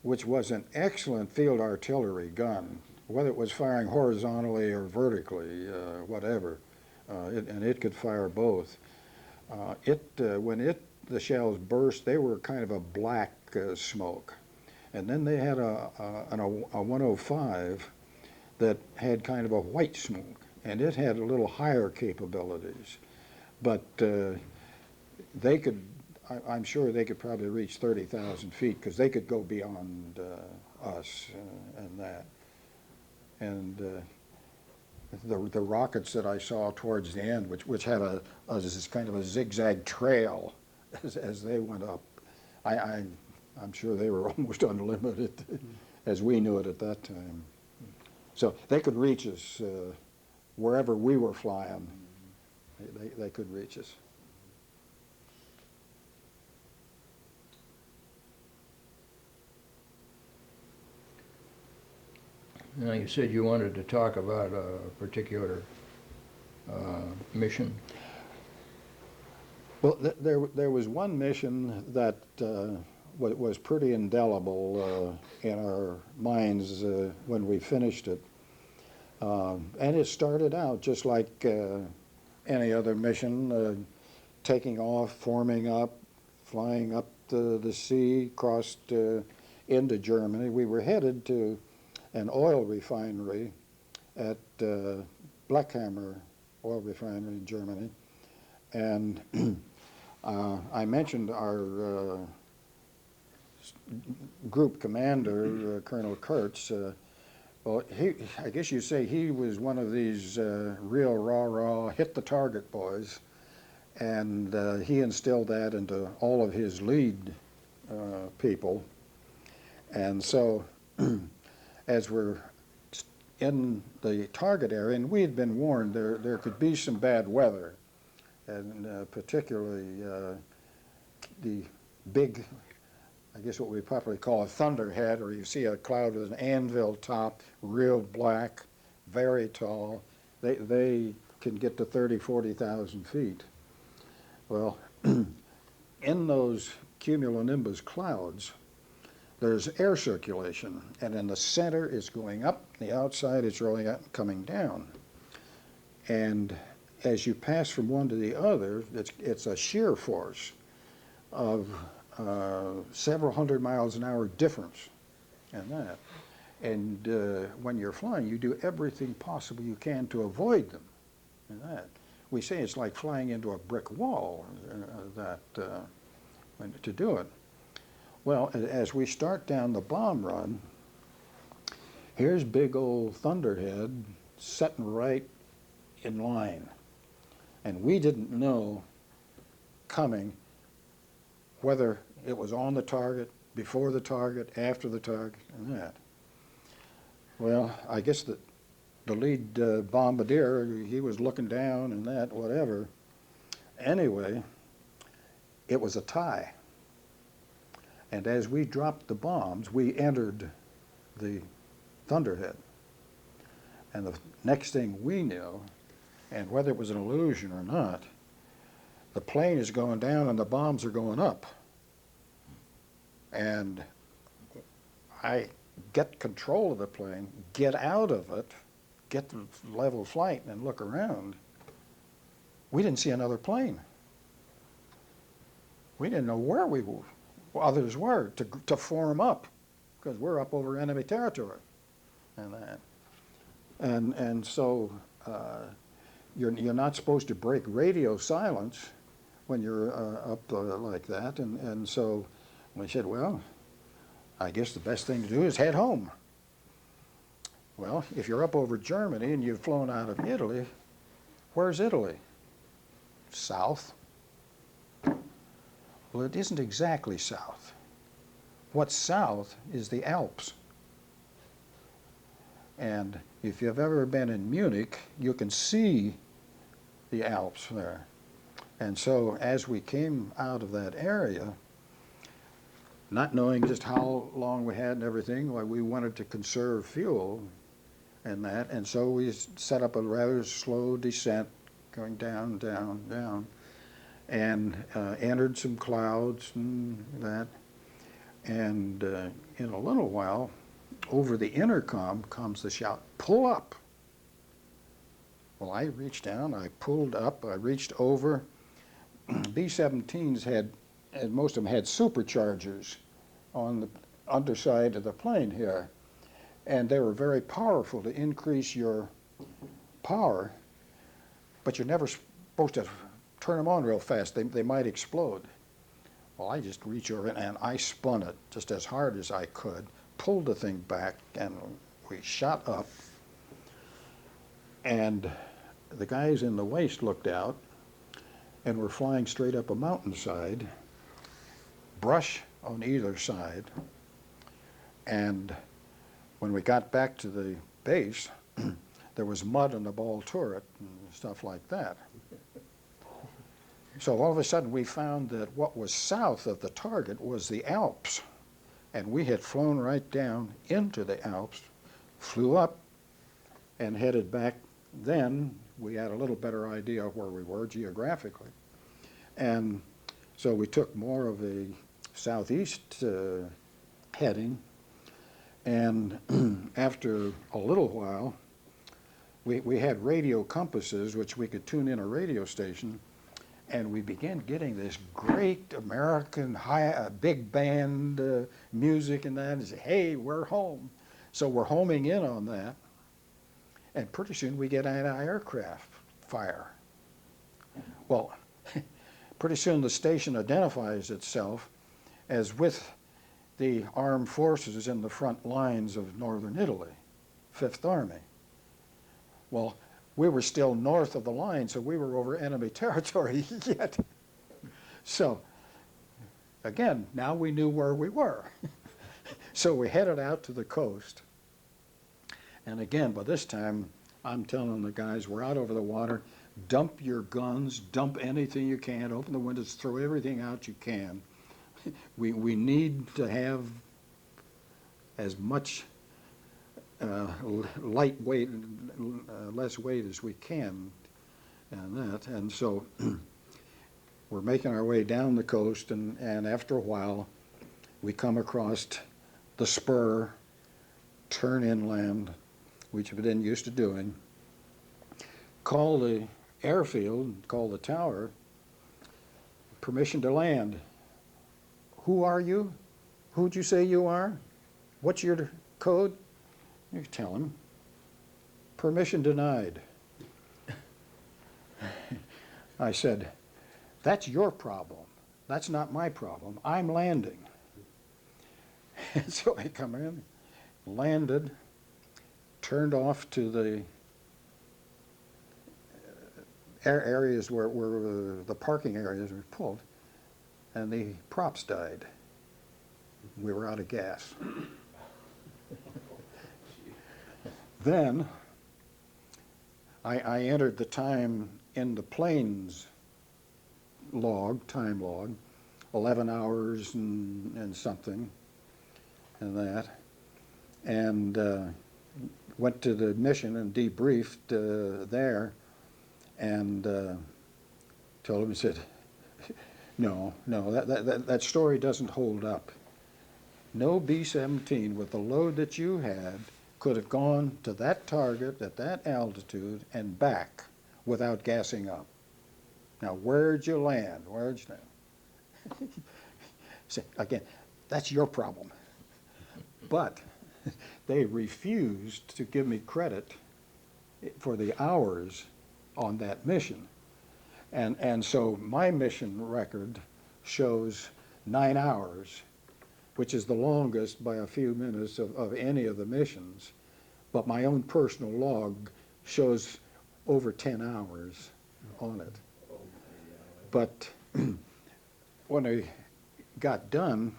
which was an excellent field artillery gun, whether it was firing horizontally or vertically, whatever, and it could fire both. When the shells burst, they were kind of a black smoke, and then they had a 105 that had kind of a white smoke, and it had a little higher capabilities, but they could I'm sure they could probably reach 30,000 feet because they could go beyond us and that. And the rockets that I saw towards the end, which had this kind of a zigzag trail as they went up, I'm sure they were almost unlimited as we knew it at that time. So they could reach us wherever we were flying. They could reach us. Now, you said you wanted to talk about a particular mission. Well, there was one mission that was pretty indelible in our minds when we finished it. And it started out just like any other mission, taking off, forming up, flying up the sea, crossed into Germany. We were headed to an oil refinery at Blackhammer oil refinery in Germany. And I mentioned our group commander, Colonel Kurtz. Well, I guess you'd say he was one of these real rah-rah, hit-the-target boys. And he instilled that into all of his lead people. And so as we're in the target area, and we had been warned there could be some bad weather, and particularly the big, I guess what we popularly call a thunderhead, or you see a cloud with an anvil top, real black, very tall. They can get to 30, 40,000 feet. Well, in those cumulonimbus clouds, there's air circulation, and in the center it's going up, the outside it's rolling up and coming down. And as you pass from one to the other, it's a shear force of several hundred miles an hour difference in that. And when you're flying, you do everything possible you can to avoid them in that. We say it's like flying into a brick wall to do it. Well, as we start down the bomb run, here's big old Thunderhead sitting right in line. And we didn't know coming whether it was on the target, before the target, after the target, and that. Well, I guess the lead bombardier, he was looking down and that, whatever. Anyway, it was a tie. And as we dropped the bombs, we entered the Thunderhead. And the next thing we knew, and whether it was an illusion or not, the plane is going down and the bombs are going up. And I get control of the plane, get out of it, get to level flight and look around. We didn't see another plane. We didn't know where others were to form up, because we're up over enemy territory and that. And so you're not supposed to break radio silence when you're up like that. And so we said, well, I guess the best thing to do is head home. Well, if you're up over Germany and you've flown out of Italy, where's Italy? South. Well, it isn't exactly south. What's south is the Alps. And if you've ever been in Munich, you can see the Alps there. And so as we came out of that area, not knowing just how long we had and everything, we wanted to conserve fuel and that, and so we set up a rather slow descent, going down, down, down, and entered some clouds and that. And in a little while, over the intercom comes the shout, "Pull up!" Well, I reached down, I pulled up, I reached over. B-17s had, and most of them had superchargers on the underside of the plane here. And they were very powerful to increase your power, but you're never supposed to turn them on real fast. They might explode. Well, I just reached over and I spun it just as hard as I could, pulled the thing back, and we shot up. And the guys in the waist looked out, and we're flying straight up a mountainside, brush on either side. And when we got back to the base, there was mud on the ball turret and stuff like that. So all of a sudden we found that what was south of the target was the Alps. And we had flown right down into the Alps, flew up, and headed back. Then we had a little better idea of where we were geographically. And so we took more of a southeast heading. And after a little while, we had radio compasses, which we could tune in a radio station, and we began getting this great American big band music and that, and say, hey, we're home. So we're homing in on that, and pretty soon we get anti-aircraft fire. Well, pretty soon the station identifies itself as with the armed forces in the front lines of northern Italy, Fifth Army. Well, we were still north of the line, so we were over enemy territory yet. So, again, now we knew where we were. So we headed out to the coast. And again, by this time, I'm telling the guys, we're out over the water, dump your guns, dump anything you can, open the windows, throw everything out you can. We need to have as much lightweight, less weight as we can, and that. And so we're making our way down the coast, and after a while, we come across the spur, turn inland, which we've been used to doing, call the airfield, call the tower, permission to land. Who are you? Who'd you say you are? What's your code? You tell him. Permission denied. I said, that's your problem. That's not my problem. I'm landing. And so I come in, landed, turned off to the areas where the parking areas were pulled, and the props died. We were out of gas. Then I entered the time in the plane's time log, 11 hours and something, and that, and went to the mission and debriefed there, and told him, he said, no, that story doesn't hold up. No B-17 with the load that you had could have gone to that target at that altitude and back without gassing up. Now, where'd you land? Where'd you land? So, again, that's your problem. But they refused to give me credit for the hours on that mission. And so my mission record shows 9 hours, which is the longest by a few minutes of any of the missions. But my own personal log shows over 10 hours on it. But when I got done,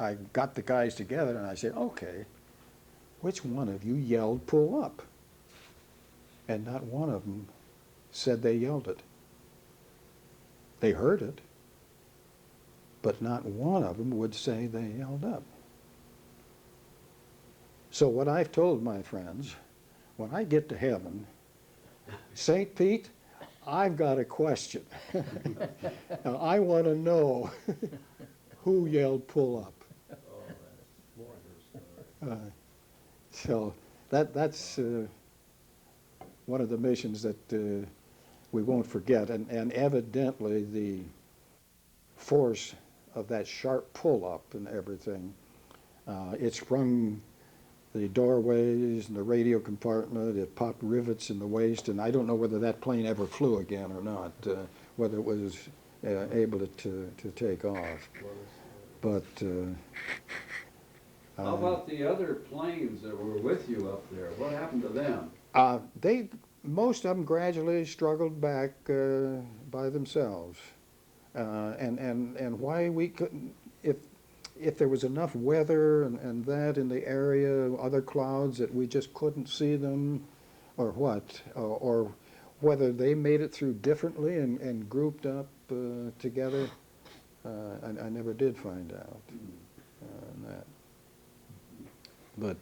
I got the guys together and I said, okay, which one of you yelled pull up? And not one of them said they yelled it. They heard it, but not one of them would say they yelled up. So what I've told my friends, when I get to heaven, St. Pete, I've got a question. Now, I want to know who yelled pull up. So that's one of the missions that we won't forget, and evidently the force of that sharp pull-up and everything, it sprung the doorways and the radio compartment, it popped rivets in the waist, and I don't know whether that plane ever flew again or not, whether it was able to take off. But How about the other planes that were with you up there? What happened to them? most of them gradually struggled back by themselves, and why we couldn't, if there was enough weather and that in the area, other clouds that we just couldn't see them, or what, or whether they made it through differently and grouped up together, I never did find out on that. But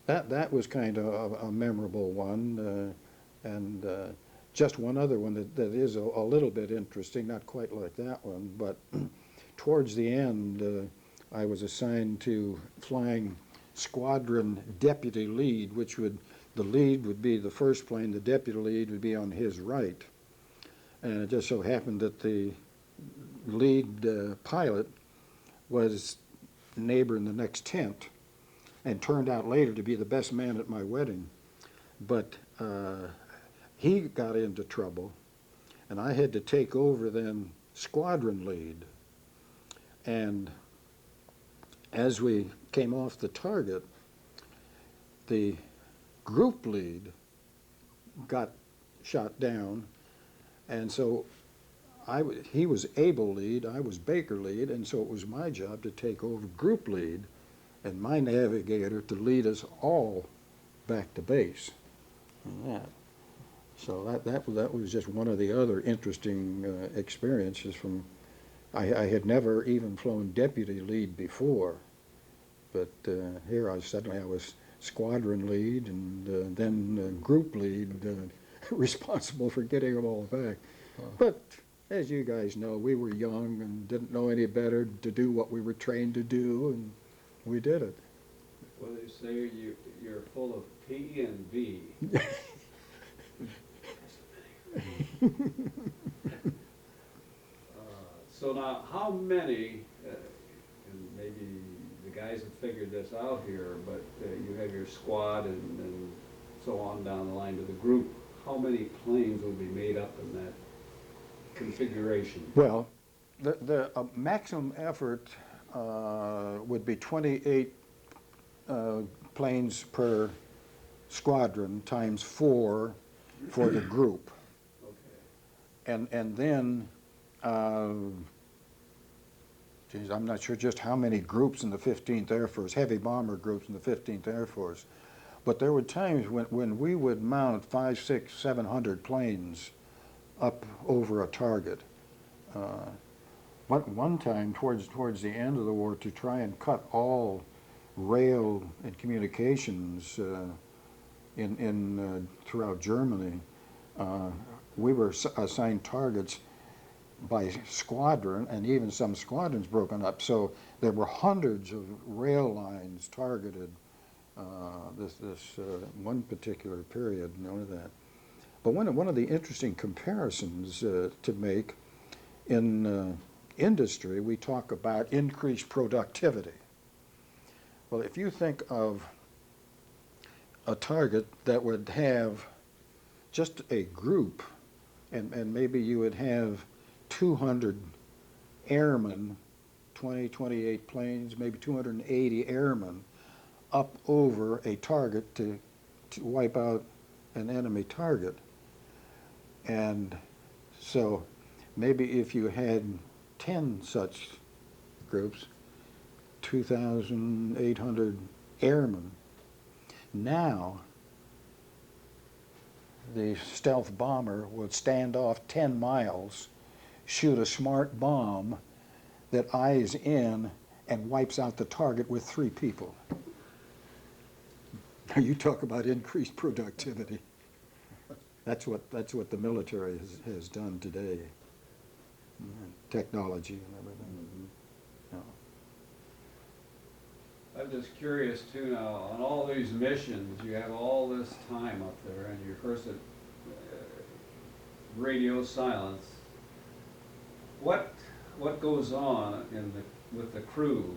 that was kind of a memorable one, and just one other one that is a little bit interesting, not quite like that one, but towards the end, I was assigned to flying squadron deputy lead, which the lead would be the first plane, the deputy lead would be on his right. And it just so happened that the lead pilot was neighbor in the next tent, and turned out later to be the best man at my wedding. But he got into trouble, and I had to take over then squadron lead. And as we came off the target, the group lead got shot down, and so he was able lead, I was Baker lead, and so it was my job to take over group lead and my navigator to lead us all back to base. And that. So that was just one of the other interesting experiences from, I had never even flown deputy lead before, but here I was squadron lead and then group lead, responsible for getting them all back. But as you guys know, we were young and didn't know any better to do what we were trained to do, and we did it. Well, they say you're full of P and V. So now, how many, and maybe the guys have figured this out here, but you have your squad and so on down the line to the group, how many planes will be made up in that configuration? Well, the maximum effort would be 28 planes per squadron times 4 for the group. Okay. And then, geez, I'm not sure just how many groups in the 15th Air Force, heavy bomber groups in the 15th Air Force, but there were times when we would mount 500, 600, 700 planes up over a target. One time towards the end of the war, to try and cut all rail and communications throughout Germany, we were assigned targets by squadron, and even some squadrons broken up. So there were hundreds of rail lines targeted this one particular period, known that. But one of the interesting comparisons to make in industry, we talk about increased productivity. Well, if you think of a target that would have just a group, and maybe you would have 200 airmen, 20, 28 planes, maybe 280 airmen up over a target to wipe out an enemy target. And so maybe if you had 10 such groups, 2,800 airmen, now the stealth bomber would stand off 10 miles, shoot a smart bomb that eyes in and wipes out the target with 3 people. Now you talk about increased productivity. That's what the military has done today. Technology and everything. I'm just curious too now, on all these missions, you have all this time up there and you're first at radio silence. What goes on with the crew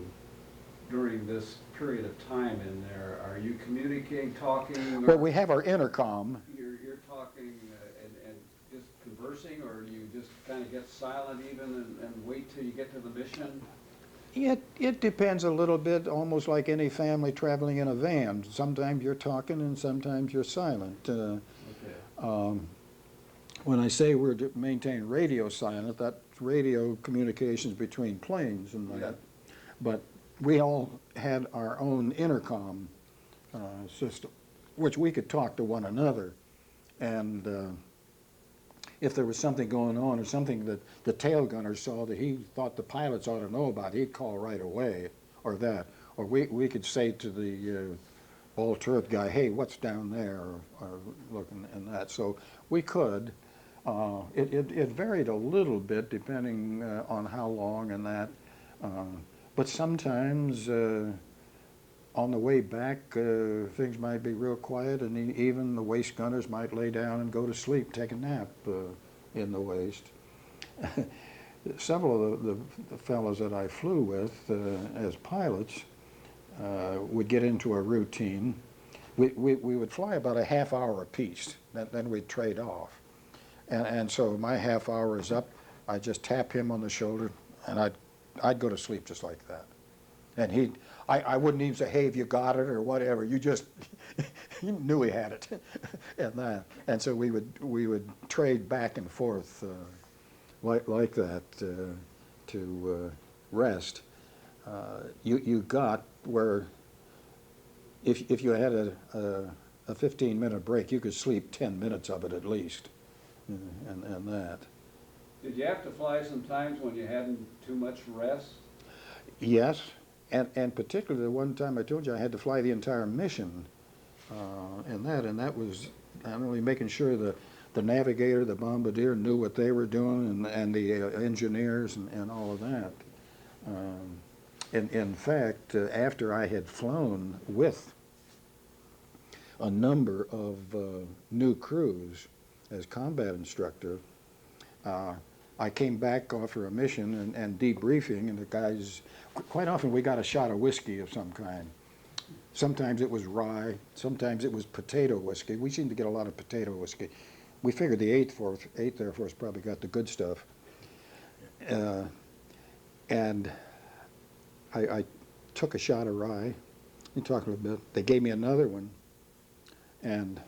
during this period of time in there? Are you communicating, talking? Well, we have our intercom. You're talking and just conversing, or do you just kind of get silent even and wait till you get to the mission? It depends a little bit, almost like any family traveling in a van. Sometimes you're talking and sometimes you're silent. Okay. When I say we're to maintain radio silent, that's radio communications between planes and that. Yeah. But we all had our own intercom system, which we could talk to one another. And if there was something going on or something that the tail gunner saw that he thought the pilots ought to know about, he'd call right away, or that. Or we could say to the ball turret guy, hey, what's down there, or looking and that. So we could. It varied a little bit depending on how long and that. But sometimes on the way back, things might be real quiet, and even the waist gunners might lay down and go to sleep, take a nap in the waist. Several of the fellows that I flew with as pilots would get into a routine. We would fly about a half hour apiece, then we'd trade off. And so my half hour is up, I'd just tap him on the shoulder, and I'd go to sleep just like that. And I wouldn't even say, hey, have you got it, or whatever. You just, you knew he had it, and that. And so we would trade back and forth like that to rest. You got where if you had a 15-minute break, you could sleep 10 minutes of it at least, and that. Did you have to fly sometimes when you hadn't too much rest? Yes. And particularly the one time I told you I had to fly the entire mission, and that was not only making sure the navigator, the bombardier knew what they were doing, and the engineers and all of that. In fact, after I had flown with a number of new crews as combat instructor, I came back after a mission and debriefing, and the guys, quite often we got a shot of whiskey of some kind. Sometimes it was rye, sometimes it was potato whiskey. We seemed to get a lot of potato whiskey. We figured the 8th Air Force probably got the good stuff. And I took a shot of rye. We talked a little bit. They gave me another one. And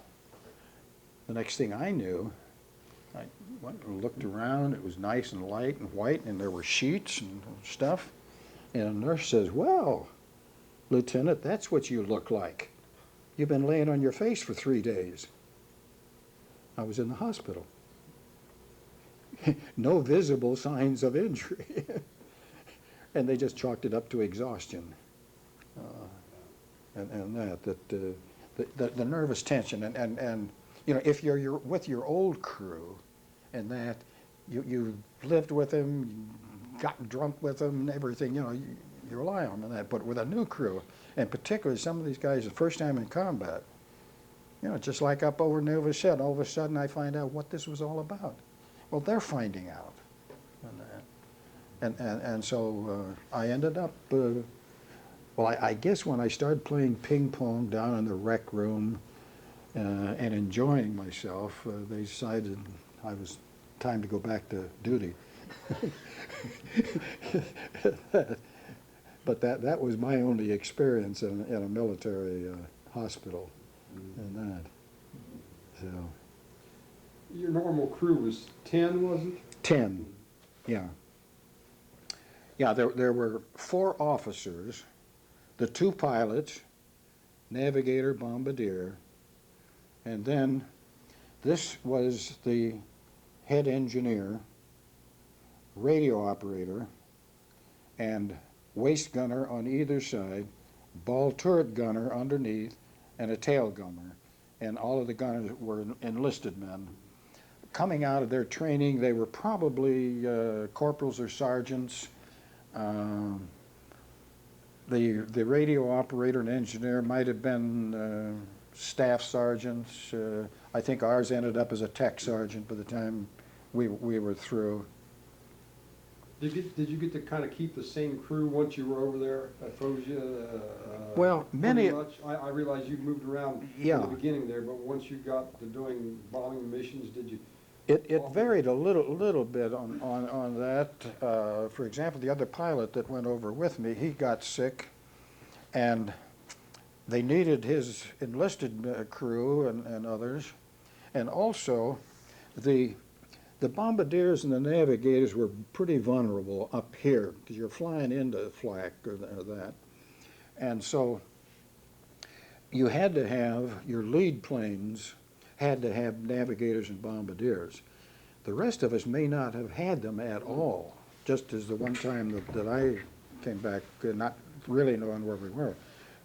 the next thing I knew, I went and looked around. It was nice and light and white, and there were sheets and stuff. And a nurse says, well, Lieutenant, that's what you look like. You've been laying on your face for 3 days. I was in the hospital. No visible signs of injury. And they just chalked it up to exhaustion. And the nervous tension. And you know, if you're with your old crew and that, you lived with them, gotten drunk with them and everything, you know, you rely on that. But with a new crew, and particularly some of these guys, the first time in combat, you know, just like up over Nova Shed, all of a sudden I find out what this was all about. Well, they're finding out. And so I ended up, well, I guess when I started playing ping pong down in the rec room and enjoying myself, they decided I was time to go back to duty. But that was my only experience in a military hospital and that. So. Your normal crew was 10, was it? 10, yeah. Yeah, there were 4 officers, the 2 pilots, navigator, bombardier, and then this was the head engineer, radio operator, and waist gunner on either side, ball turret gunner underneath, and a tail gunner. And all of the gunners were enlisted men. Coming out of their training, they were probably corporals or sergeants. The radio operator and engineer might have been staff sergeants. I think ours ended up as a tech sergeant by the time we were through. Did you get to kind of keep the same crew once you were over there at Foggia? Well, many. I realize you moved around Yeah. in the beginning there, but once you got to doing bombing missions, did you It varied a little bit on that. For example, the other pilot that went over with me, he got sick, and they needed his enlisted crew and others. And also, the bombardiers and the navigators were pretty vulnerable up here, because you're flying into flak or that. And so you had to have, your lead planes had to have navigators and bombardiers. The rest of us may not have had them at all, just as the one time that I came back, not really knowing where we were.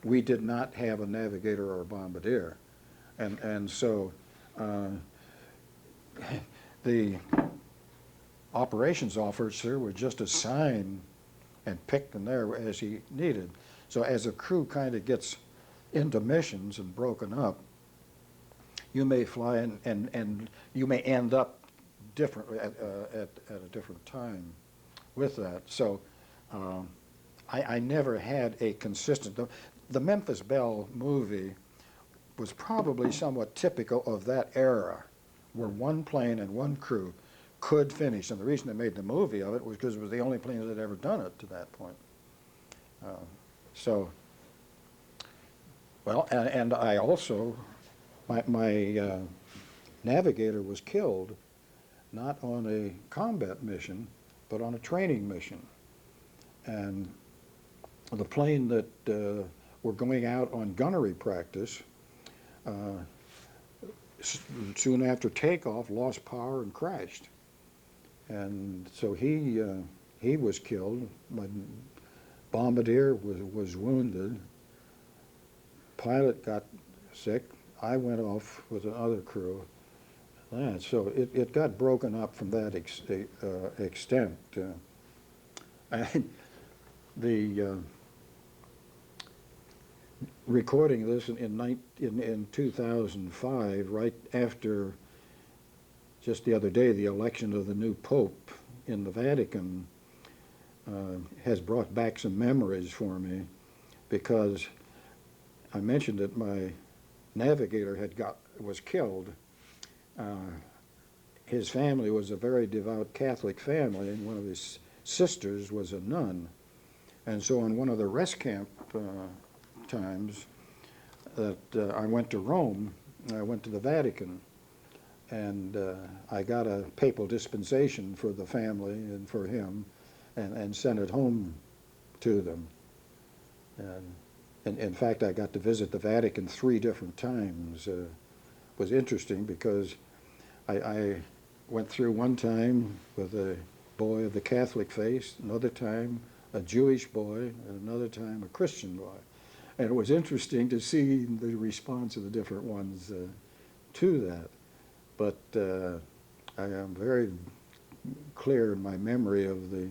We did not have a navigator or a bombardier. And so the operations officer would just assign and pick them there as he needed. So as a crew kind of gets into missions and broken up, you may fly and you may end up differently at a different time with that. So I never had a consistent. The Memphis Belle movie was probably somewhat typical of that era, where one plane and one crew could finish. And the reason they made the movie of it was because it was the only plane that had ever done it to that point. Well, and I also, my navigator was killed, not on a combat mission, but on a training mission. And the plane that were going out on gunnery practice, soon after takeoff, lost power and crashed. And so he was killed. My bombardier was wounded. Pilot got sick. I went off with another crew. So it got broken up from that extent. And the recording this in 2005, right after, just the other day, the election of the new Pope in the Vatican, has brought back some memories for me, because I mentioned that my navigator was killed. His family was a very devout Catholic family, and one of his sisters was a nun. And so on one of the rest camp times that I went to Rome, I went to the Vatican, and I got a papal dispensation for the family and for him, and sent it home to them. And in fact, I got to visit the Vatican 3 different times. It was interesting because I went through one time with a boy of the Catholic faith, another time a Jewish boy, and another time a Christian boy. And it was interesting to see the response of the different ones to that. But I am very clear in my memory of the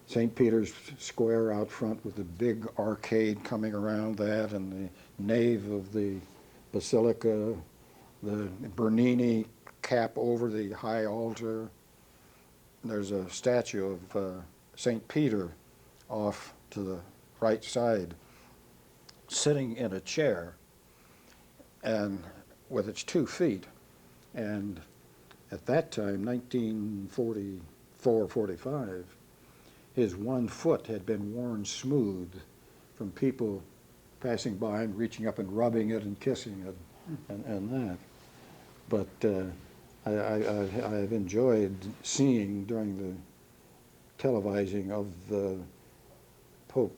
St. Peter's Square out front with the big arcade coming around that, and the nave of the basilica, the Bernini cap over the high altar. There's a statue of St. Peter off to the right side, sitting in a chair, and with its 2 feet. And at that time, 1944, 45, his 1 foot had been worn smooth from people passing by and reaching up and rubbing it and kissing it and that. But I've enjoyed seeing during the televising of the Pope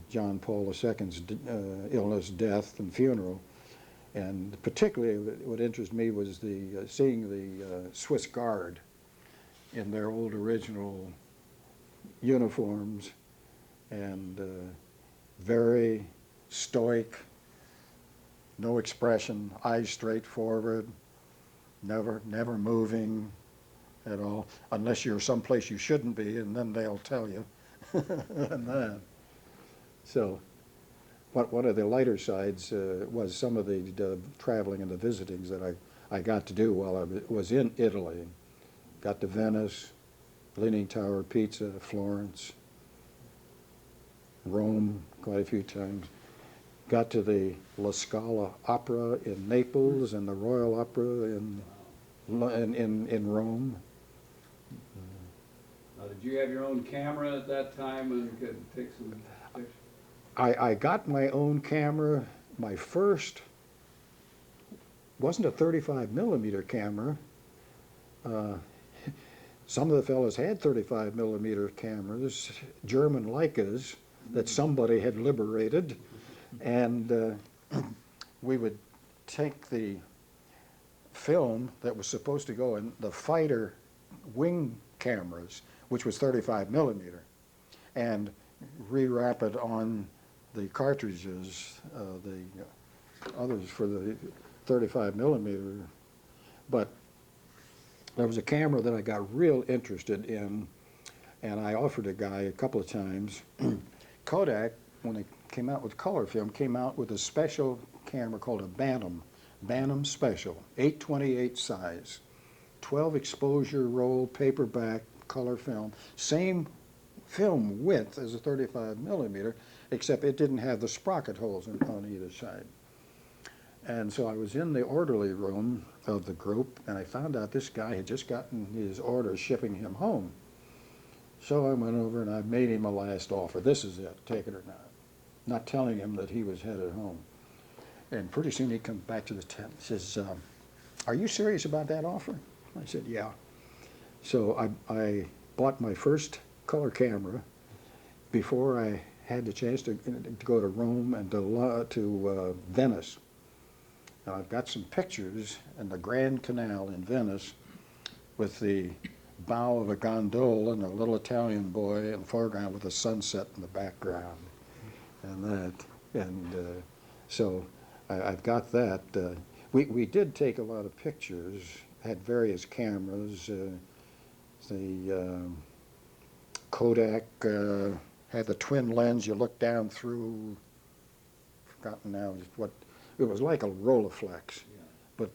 John Paul II's illness, death, and funeral. And particularly what interested me was seeing the Swiss Guard in their old original uniforms, and very stoic, no expression, eyes straight forward, never moving at all, unless you're someplace you shouldn't be, and then they'll tell you. And that. So one of the lighter sides was some of the traveling and the visitings that I got to do while I was in Italy. Got to Venice, Leaning Tower of Pisa, Florence, Rome quite a few times. Got to the La Scala Opera in Naples and the Royal Opera in in Rome. Now, did you have your own camera at that time and could take some pictures? I got my own camera. My first wasn't a 35 millimeter camera. Some of the fellows had 35 millimeter cameras, German Leicas that somebody had liberated, and we would take the film that was supposed to go in the fighter wing cameras, which was 35 millimeter, and rewrap it on the cartridges, the others for the 35 millimeter. But there was a camera that I got real interested in, and I offered a guy a couple of times. Kodak, when they came out with color film, came out with a special camera called a Bantam Special, 828 size, 12 exposure roll, paperback, color film, same film width as a 35 millimeter, except it didn't have the sprocket holes on either side. And so I was in the orderly room of the group, and I found out this guy had just gotten his order shipping him home. So I went over and I made him a last offer. This is it, take it or not telling him that he was headed home. And pretty soon he comes back to the tent and says, are you serious about that offer? I said, yeah. So I bought my first color camera before I had the chance to go to Rome and to Venice. Now, I've got some pictures in the Grand Canal in Venice with the bow of a gondola and a little Italian boy in the foreground with a sunset in the background and that. And so I've got that. We did take a lot of pictures, had various cameras. The Kodak had the twin lens you look down through. Forgotten now what. It was like a Rolleiflex, but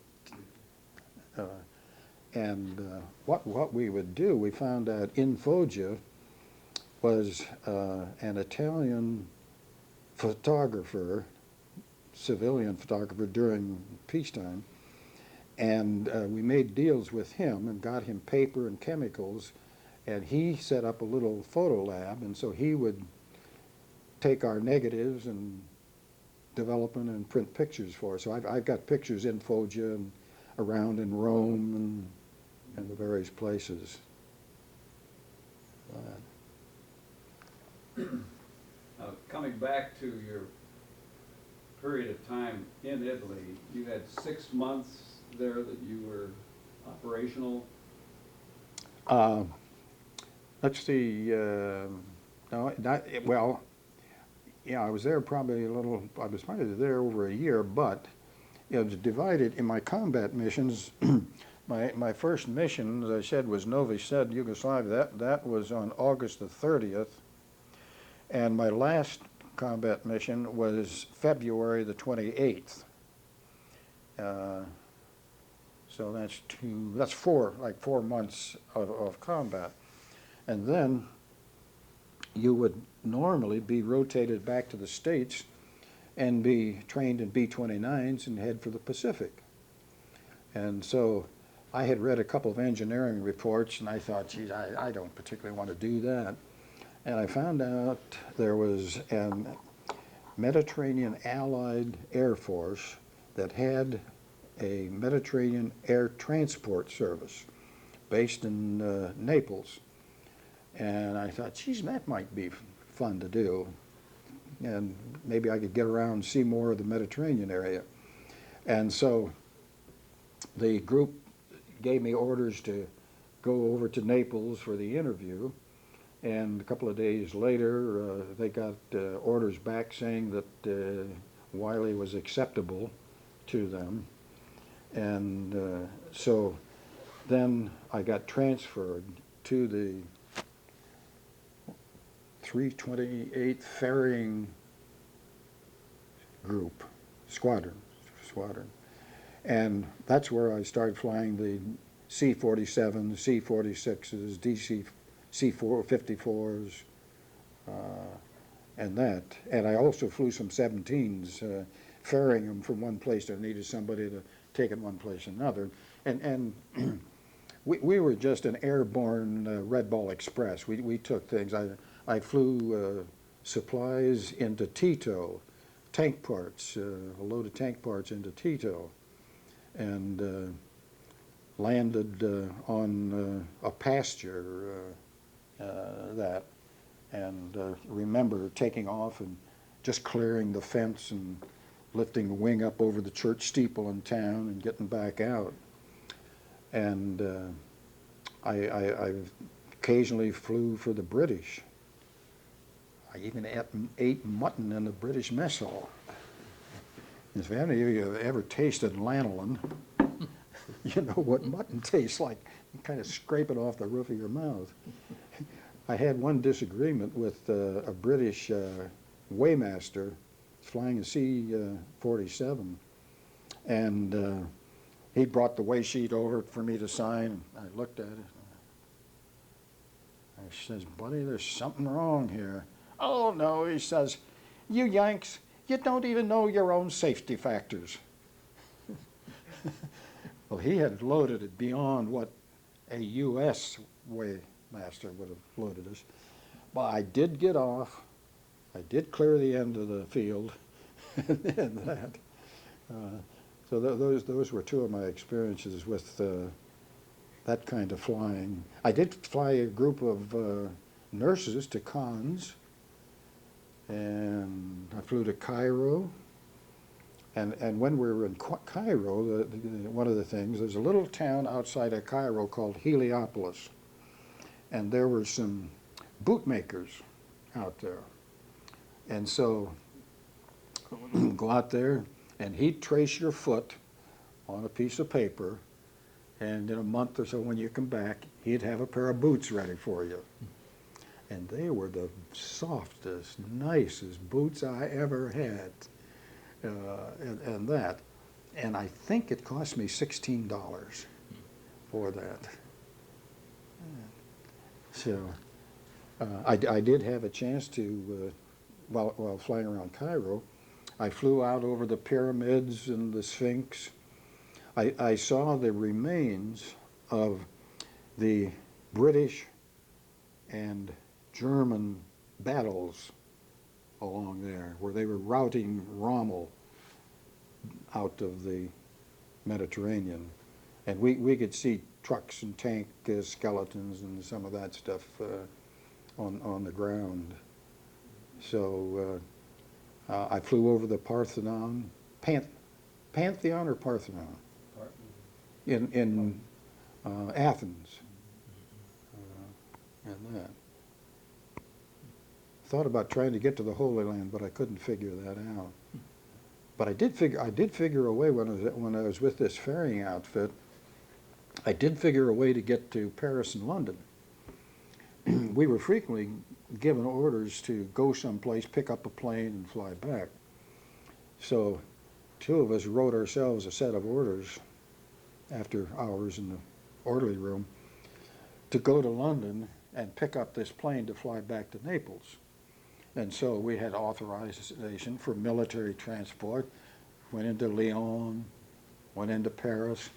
what we would do, we found out in Foggia was an Italian photographer, civilian photographer during peacetime, and we made deals with him and got him paper and chemicals, and he set up a little photo lab, and so he would take our negatives and develop and print pictures for us. So I've got pictures in Foggia and around in Rome and the various places. Now, coming back to your period of time in Italy, you had 6 months there that you were operational. Let's see, no, well, yeah, I was there probably I was probably there over a year, but it was divided in my combat missions. My first mission, as I said, was Novi Sad, Yugoslavia. That was on August the 30th. And my last combat mission was February the 28th. So that's 4 months of combat. And then you would normally be rotated back to the States and be trained in B-29s and head for the Pacific. And so I had read a couple of engineering reports and I thought, geez, I don't particularly want to do that. And I found out there was a Mediterranean Allied Air Force that had a Mediterranean Air Transport Service based in Naples. And I thought, geez, that might be fun to do. And maybe I could get around and see more of the Mediterranean area. And so the group gave me orders to go over to Naples for the interview. And a couple of days later, they got orders back saying that Wiley was acceptable to them. And so then I got transferred to the 328th Ferrying Group, Squadron. And that's where I started flying the C-47s, C-46s, C-54s, and that. And I also flew some 17s, ferrying them from one place to needed somebody to take it one place to another. And we were just an airborne Red Ball Express. We took things. I flew supplies into Tito, tank parts, a load of tank parts into Tito, and landed on a pasture and remember taking off and just clearing the fence and lifting a wing up over the church steeple in town and getting back out. And I occasionally flew for the British. I even ate mutton in the British mess hall. If any of you have ever tasted lanolin, you know what mutton tastes like. You kind of scrape it off the roof of your mouth. I had one disagreement with a British weighmaster flying a C-47, and he brought the weigh sheet over for me to sign. I looked at it. I says, buddy, there's something wrong here. Oh, no, he says, you Yanks, you don't even know your own safety factors. Well, he had loaded it beyond what a U.S. weighmaster would have loaded us. But I did get off. I did clear the end of the field and that. So those were two of my experiences with that kind of flying. I did fly a group of nurses to cons, and I flew to Cairo. And when we were in Cairo, one of the things, there's a little town outside of Cairo called Heliopolis, and there were some bootmakers out there. And so go out there, and he'd trace your foot on a piece of paper, and in a month or so when you come back, he'd have a pair of boots ready for you. And they were the softest, nicest boots I ever had, and that. And I think it cost me $16 for that. So I did have a chance to, while flying around Cairo, I flew out over the pyramids and the Sphinx. I saw the remains of the British and German battles along there, where they were routing Rommel out of the Mediterranean. And we could see trucks and tank skeletons and some of that stuff on the ground. So I flew over the Parthenon, Pantheon or Parthenon? In Athens, and that. Thought about trying to get to the Holy Land, but I couldn't figure that out. But I did figure a way when I was with this ferrying outfit. I did figure a way to get to Paris and London. We were frequently given orders to go someplace, pick up a plane, and fly back. So two of us wrote ourselves a set of orders after hours in the orderly room to go to London and pick up this plane to fly back to Naples. And so we had authorization for military transport, went into Lyon, went into Paris,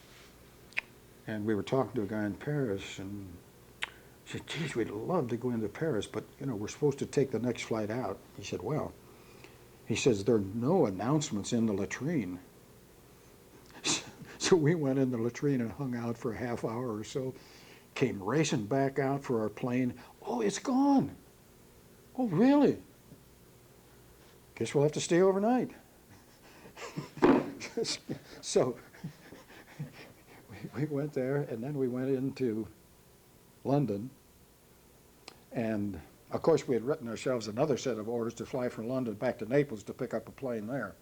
and we were talking to a guy in Paris, and he said, geez, we'd love to go into Paris, but you know, we're supposed to take the next flight out. He said, well, he says, there are no announcements in the latrine. So we went in the latrine and hung out for a half hour or so, came racing back out for our plane. Oh, it's gone. Oh, really? Guess we'll have to stay overnight. So we went there, and then we went into London. And of course, we had written ourselves another set of orders to fly from London back to Naples to pick up a plane there.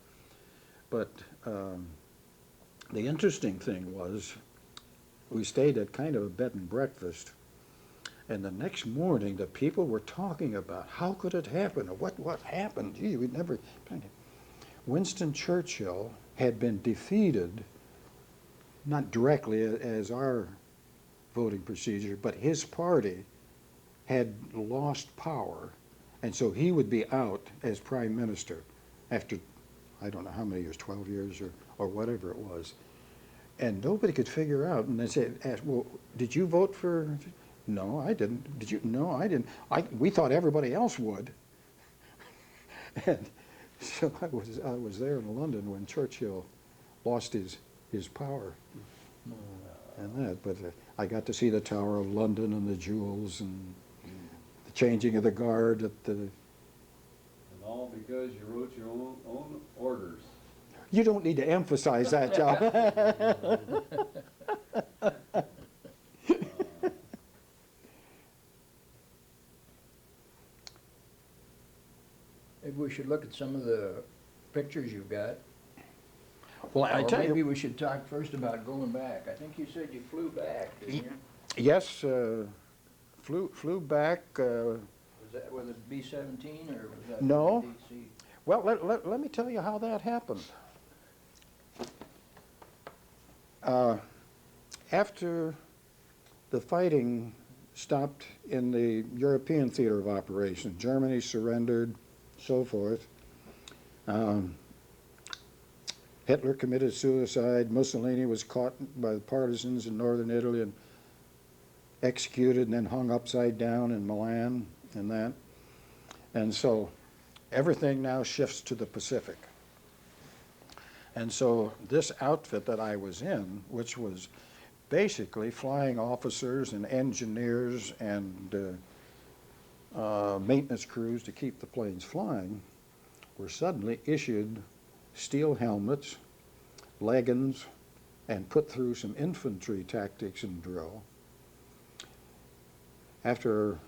But the interesting thing was, we stayed at kind of a bed and breakfast, and the next morning the people were talking about how could it happen, or what happened. Gee, we'd never planned it. Winston Churchill had been defeated, not directly as our voting procedure, but his party had lost power, and so he would be out as prime minister after, I don't know how many years, 12 years or whatever it was. And nobody could figure out, and they said, asked, well, did you vote for, no, I didn't. Did you? No, I didn't. We thought everybody else would. And so I was there in London when Churchill lost his power and that, but I got to see the Tower of London and the jewels and the changing of the guard at the. And all because you wrote your own orders. You don't need to emphasize that, John. Maybe we should look at some of the pictures you've got. Well, I Or tell maybe you, we should talk first about going back. I think you said you flew back, didn't you? yes, flew back. Was that with a B-17 or was that No. with a DC? Well, let me tell you how that happened. After the fighting stopped in the European theater of operations, Germany surrendered, so forth. Hitler committed suicide. Mussolini was caught by the partisans in northern Italy and executed and then hung upside down in Milan and that. And so everything now shifts to the Pacific. And so this outfit that I was in, which was basically flying officers and engineers and maintenance crews to keep the planes flying, were suddenly issued steel helmets, leggings, and put through some infantry tactics and drill. After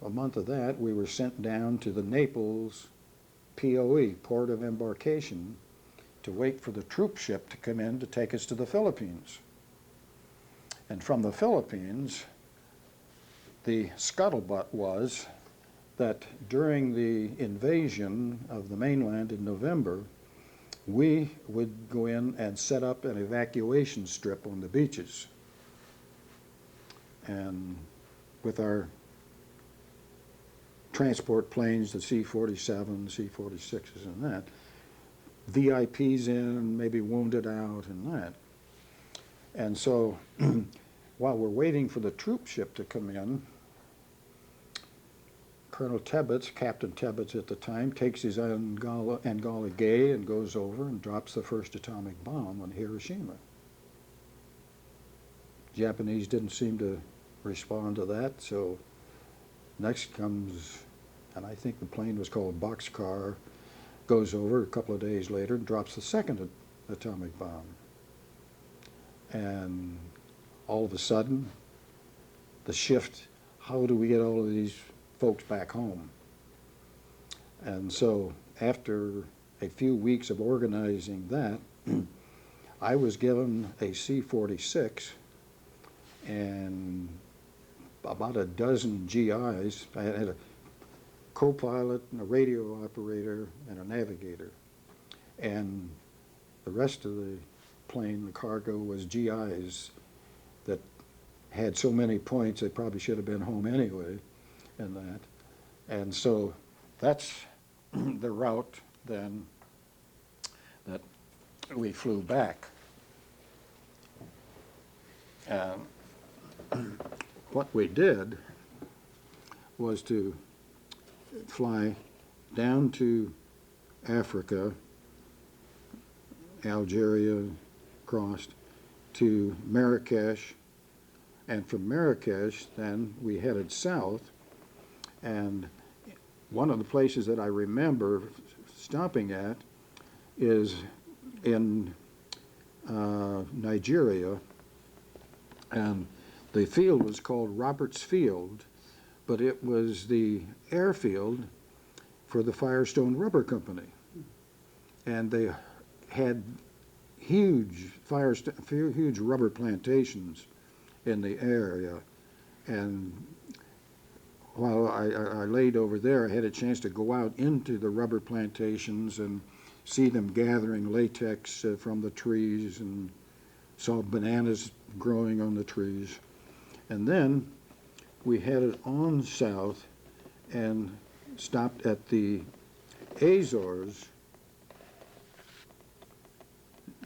a month of that, we were sent down to the Naples POE, Port of Embarkation, to wait for the troop ship to come in to take us to the Philippines. And from the Philippines, the scuttlebutt was that during the invasion of the mainland in November, we would go in and set up an evacuation strip on the beaches. And with our transport planes, the C-47, C-46s and that, VIPs in, maybe wounded out and that. And so while we're waiting for the troop ship to come in, Colonel Tebbets, Captain Tebbets at the time, takes his Angola Gay and goes over and drops the first atomic bomb on Hiroshima. Japanese didn't seem to respond to that, so next comes, and I think the plane was called Boxcar, goes over a couple of days later and drops the second atomic bomb. And all of a sudden, the shift, how do we get all of these folks back home? And so after a few weeks of organizing that, I was given a C-46 and about a dozen GIs. I had a co-pilot and a radio operator and a navigator. And the rest of the plane, the cargo, was GIs that had so many points they probably should have been home anyway and that. And so that's the route then that we flew back. What we did was to fly down to Africa, Algeria, crossed to Marrakesh, and from Marrakesh then we headed south, and one of the places that I remember stopping at is in Nigeria, and the field was called Roberts Field, but it was the airfield for the Firestone Rubber Company. And they had huge rubber plantations in the area. And while I laid over there, I had a chance to go out into the rubber plantations and see them gathering latex from the trees, and saw bananas growing on the trees. And then we headed on south and stopped at the Azores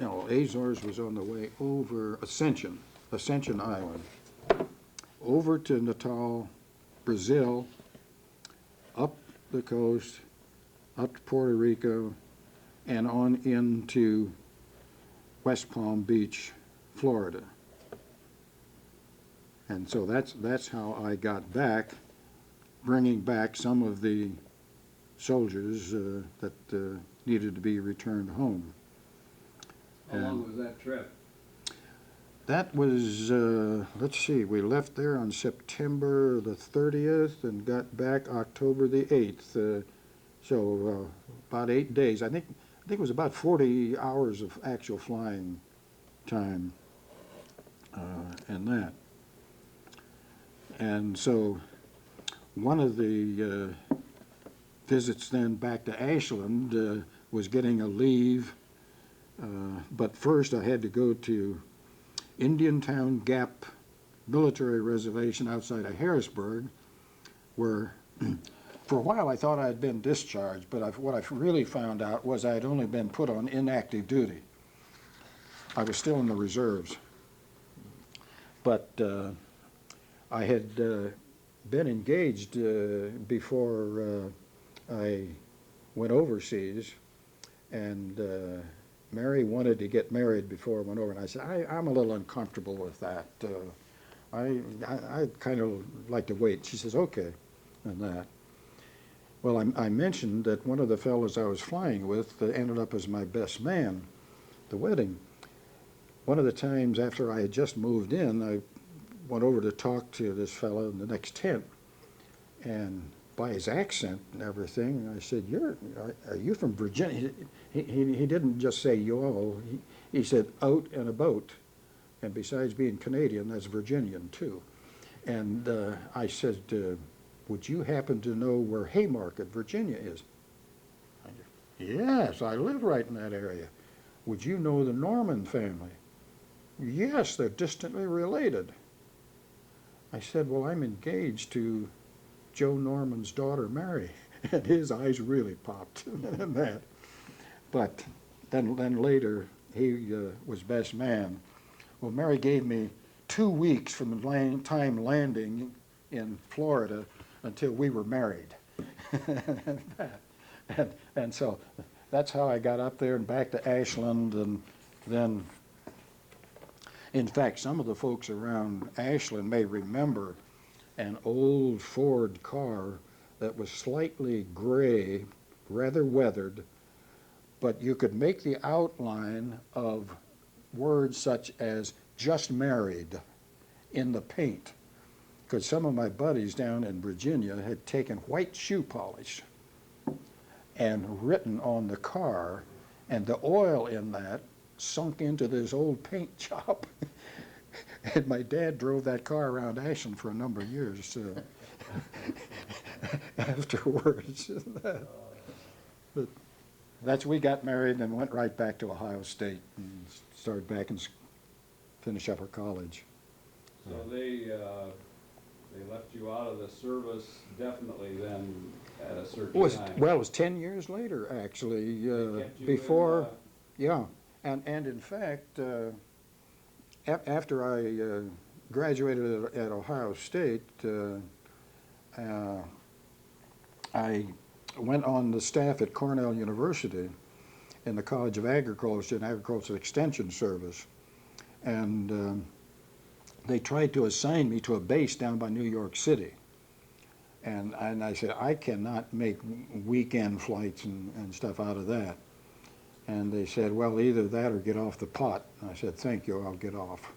no, Azores was on the way over Ascension Island, over to Natal, Brazil, up the coast, up to Puerto Rico, and on into West Palm Beach, Florida. And so that's how I got back, bringing back some of the soldiers that needed to be returned home. How long was that trip? That was, let's see, we left there on September the 30th and got back October the 8th. So about 8 days. I think it was about 40 hours of actual flying time and that. And so one of the visits then back to Ashland was getting a leave, but first I had to go to Indiantown Gap Military Reservation outside of Harrisburg, where for a while I thought I had been discharged, but what I really found out was I had only been put on inactive duty. I was still in the reserves. But I had been engaged before I went overseas, and Mary wanted to get married before I went over, and I said, I'm a little uncomfortable with that. I kind of like to wait. She says, okay, and that. Well, I mentioned that one of the fellows I was flying with ended up as my best man at the wedding. One of the times after I had just moved in, I went over to talk to this fellow in the next tent, and by his accent and everything, I said, are you from Virginia? He didn't just say y'all, he said out and about, and besides being Canadian, that's Virginian too. And I said, would you happen to know where Haymarket, Virginia is? Yes, I live right in that area. Would you know the Norman family? Yes, they're distantly related. I said, well, I'm engaged to Joe Norman's daughter, Mary. And his eyes really popped in that. But then later, he was best man. Well, Mary gave me 2 weeks from the time landing in Florida until we were married. and so that's how I got up there and back to Ashland. And then, in fact, some of the folks around Ashland may remember an old Ford car that was slightly gray, rather weathered, but you could make the outline of words such as just married in the paint. Because some of my buddies down in Virginia had taken white shoe polish and written on the car, and the oil in that sunk into this old paint job. And my dad drove that car around Ashland for a number of years afterwards. But that's, we got married and went right back to Ohio State and started back and finished up our college. So they left you out of the service definitely then at a certain time. Well, it was 10 years later, actually, before, yeah. And in fact, after I graduated at Ohio State, I went on the staff at Cornell University in the College of Agriculture and Agricultural Extension Service. And they tried to assign me to a base down by New York City. And I said, I cannot make weekend flights and stuff out of that. And they said, well, either that or get off the pot. And I said, thank you, I'll get off.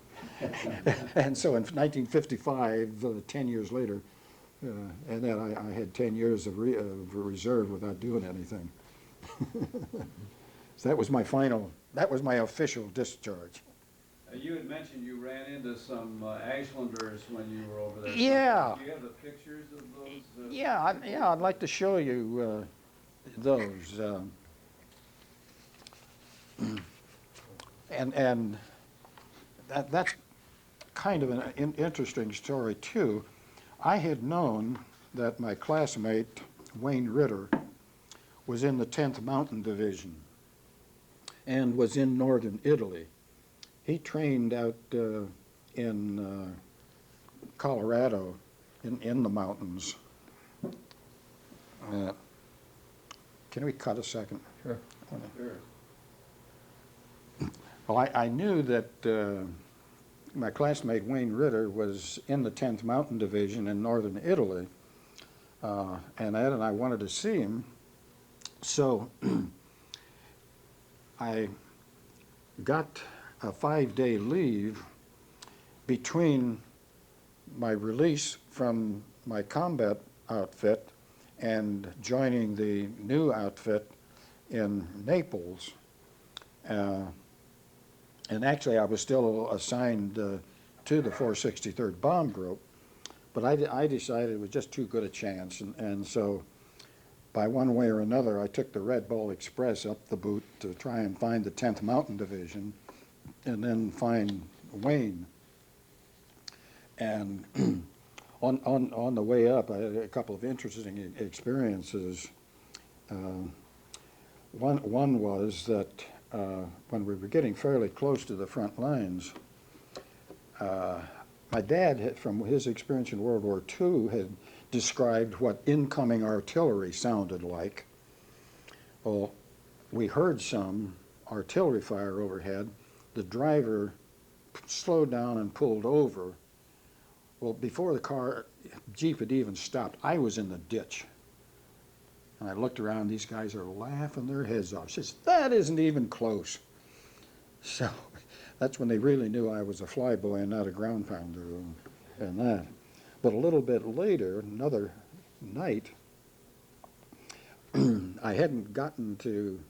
And so in 1955, 10 years later, and then I had 10 years of reserve without doing anything. So that was my official discharge. You had mentioned you ran into some Ashlanders when you were over there. Yeah. Do you have the pictures of those? Yeah, I'd like to show you those. And that's kind of an interesting story too. I had known that my classmate, Wayne Ritter, was in the 10th Mountain Division. and was in northern Italy. He trained out in Colorado in the mountains. Can we cut a second? Sure. Sure. Well, I knew that my classmate Wayne Ritter was in the 10th Mountain Division in northern Italy, and Ed and I wanted to see him. So I got a 5-day leave between my release from my combat outfit and joining the new outfit in Naples. And actually I was still assigned to the 463rd Bomb Group, but I decided it was just too good a chance, and so by one way or another I took the Red Bull Express up the boot to try and find the 10th Mountain Division and then find Wayne. And on the way up, I had a couple of interesting experiences. One was that when we were getting fairly close to the front lines, my dad, from his experience in World War II, had described what incoming artillery sounded like. Well, we heard some artillery fire overhead. The driver slowed down and pulled over. Well, before the Jeep had even stopped, I was in the ditch. And I looked around, these guys are laughing their heads off. She says, that isn't even close. So that's when they really knew I was a flyboy and not a ground pounder and that. But a little bit later, another night, I hadn't gotten to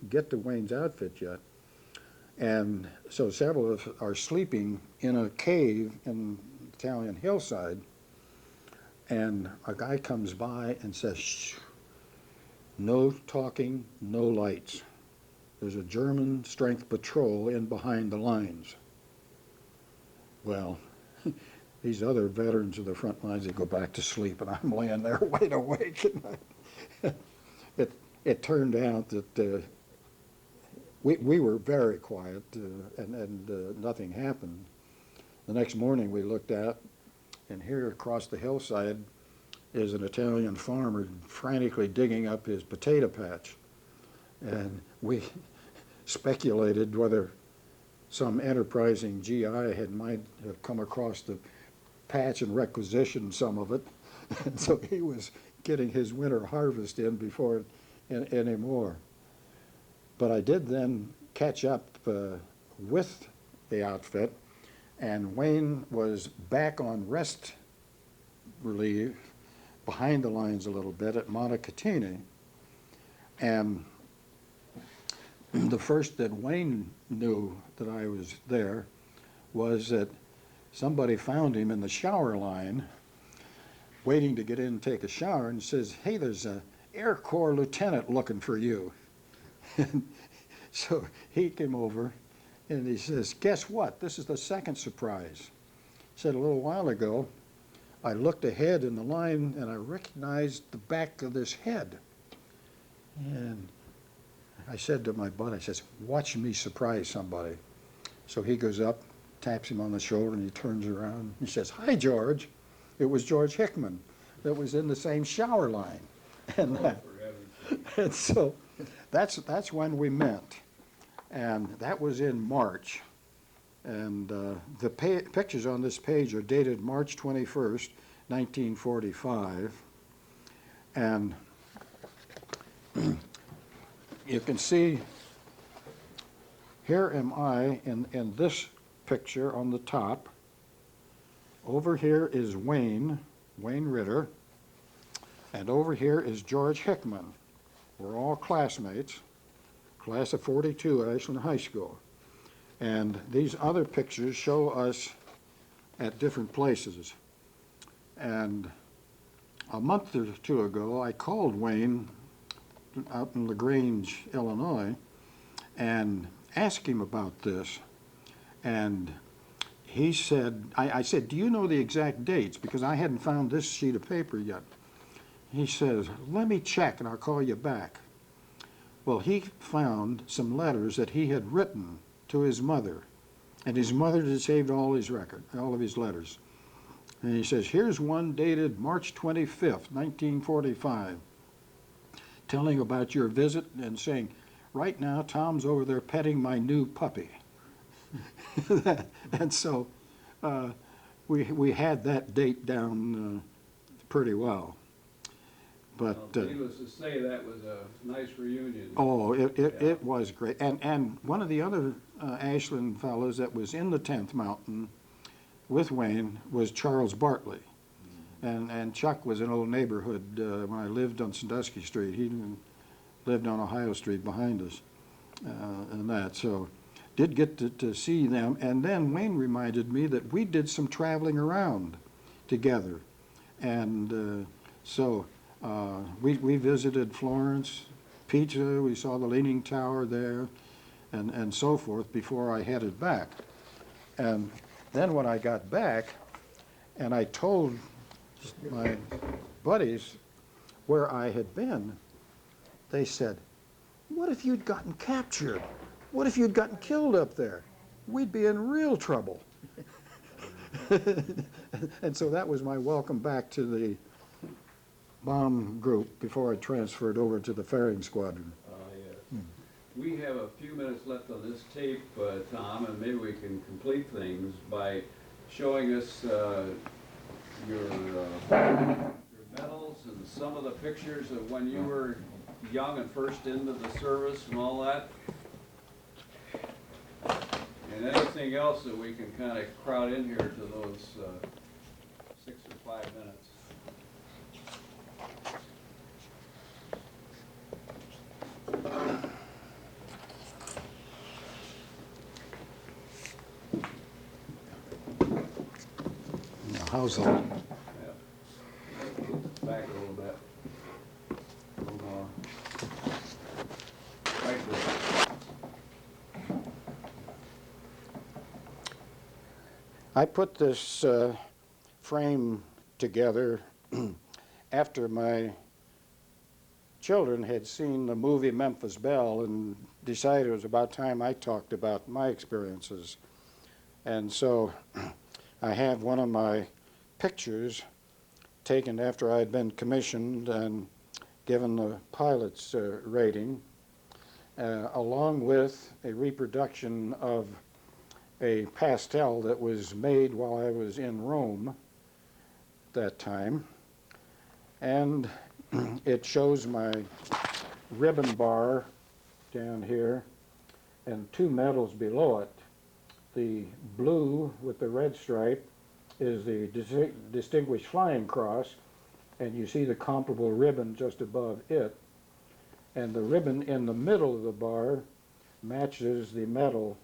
get to Wayne's outfit yet. And so several of us are sleeping in a cave in the Italian hillside. And a guy comes by and says, shh, no talking, no lights. There's a German strength patrol in behind the lines. Well, these other veterans of the front lines, they go back to sleep, and I'm laying there wide awake. And it turned out that we were very quiet, and nothing happened. The next morning we looked out, and here across the hillside is an Italian farmer frantically digging up his potato patch. And we speculated whether some enterprising GI might have come across the patch and requisitioned some of it. And so he was getting his winter harvest in before any more. But I did then catch up with the outfit, and Wayne was back on rest relief behind the lines a little bit at Montecatini. And the first that Wayne knew that I was there was that somebody found him in the shower line waiting to get in and take a shower, and says, hey, there's an Air Corps lieutenant looking for you. And so he came over and he says, guess what? This is the second surprise. He said, a little while ago, I looked ahead in the line and I recognized the back of this head. And I said to my bud, I says, watch me surprise somebody. So he goes up, taps him on the shoulder, and he turns around. He says, hi, George. It was George Hickman that was in the same shower line. And so that's when we met. And that was in March. And the pictures on this page are dated March 21st, 1945. And you can see, here am I in this picture on the top. Over here is Wayne Ritter. And over here is George Hickman. We're all classmates, class of 42 at Ashland High School. And these other pictures show us at different places. And a month or two ago, I called Wayne out in LaGrange, Illinois, and asked him about this. And he said, I said, do you know the exact dates? Because I hadn't found this sheet of paper yet. He says, let me check and I'll call you back. Well, he found some letters that he had written to his mother, and his mother had saved all his record, all of his letters. And he says, here's one dated March 25th, 1945, telling about your visit and saying, right now Tom's over there petting my new puppy. And so we had that date down pretty well. But needless to say, that was a nice reunion. oh, it was great. And one of the other Ashland fellows that was in the 10th Mountain with Wayne was Charles Bartley. And Chuck was an old neighborhood when I lived on Sandusky Street. He lived on Ohio Street behind us and that. So did get to see them. And then Wayne reminded me that we did some traveling around together. And so we visited Florence, Pizza, we saw the Leaning Tower there, and so forth before I headed back. And then when I got back, and I told my buddies where I had been, they said, what if you'd gotten captured? What if you'd gotten killed up there? We'd be in real trouble. And so that was my welcome back to the bomb group before I transferred over to the ferrying squadron. Yes. We have a few minutes left on this tape, Tom, and maybe we can complete things by showing us your medals and some of the pictures of when you were young and first into the service and all that. And anything else that we can kind of crowd in here to those 6 or 5 minutes. Now, how's that? Yeah. Back a little bit. A little more. Right there. I put this frame together after my children had seen the movie Memphis Belle and decided it was about time I talked about my experiences. And so I have one of my pictures taken after I had been commissioned and given the pilot's rating, along with a reproduction of a pastel that was made while I was in Rome that time. And it shows my ribbon bar down here and 2 medals below it. The blue with the red stripe is the Distinguished Flying Cross, and you see the comparable ribbon just above it. And the ribbon in the middle of the bar matches the medal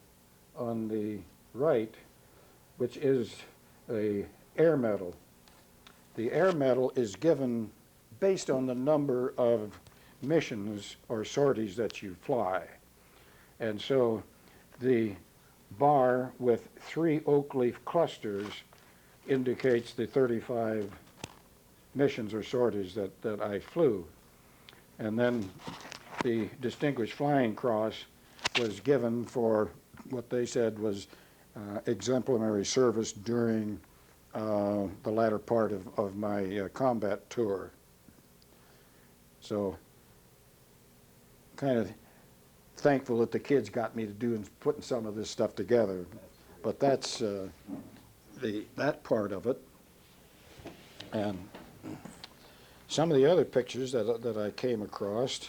on the right, which is a air medal. The air medal is given based on the number of missions or sorties that you fly. And so the bar with 3 oak leaf clusters indicates the 35 missions or sorties that I flew. And then the Distinguished Flying Cross was given for what they said was exemplary service during the latter part of my combat tour. So kind of thankful that the kids got me to do and putting some of this stuff together. But that's that part of it. And some of the other pictures that I came across.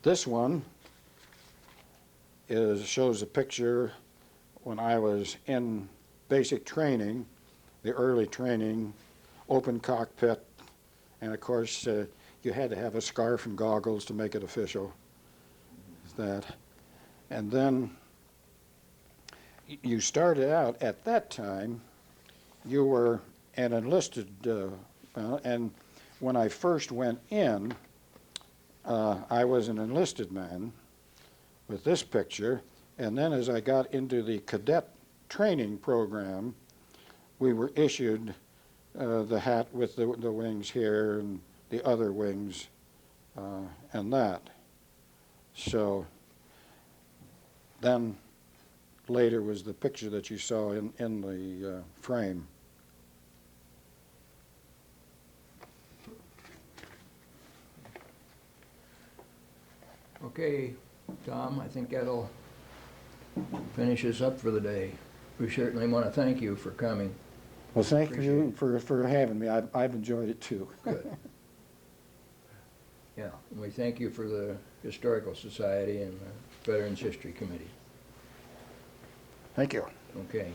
This one shows a picture when I was in basic training, the early training, open cockpit, and of course you had to have a scarf and goggles to make it official. That, and then you started out at that time. You were an enlisted, and when I first went in, I was an enlisted man with this picture, and then as I got into the cadet training program, we were issued the hat with the wings here and the other wings and that. So then later was the picture that you saw in the frame. Okay, Tom, I think that'll finish us up for the day. We certainly want to thank you for coming. Well, thank Appreciate you for having me. I've enjoyed it too. Good. Yeah, and we thank you for the Historical Society and the Veterans History Committee. Thank you. Okay.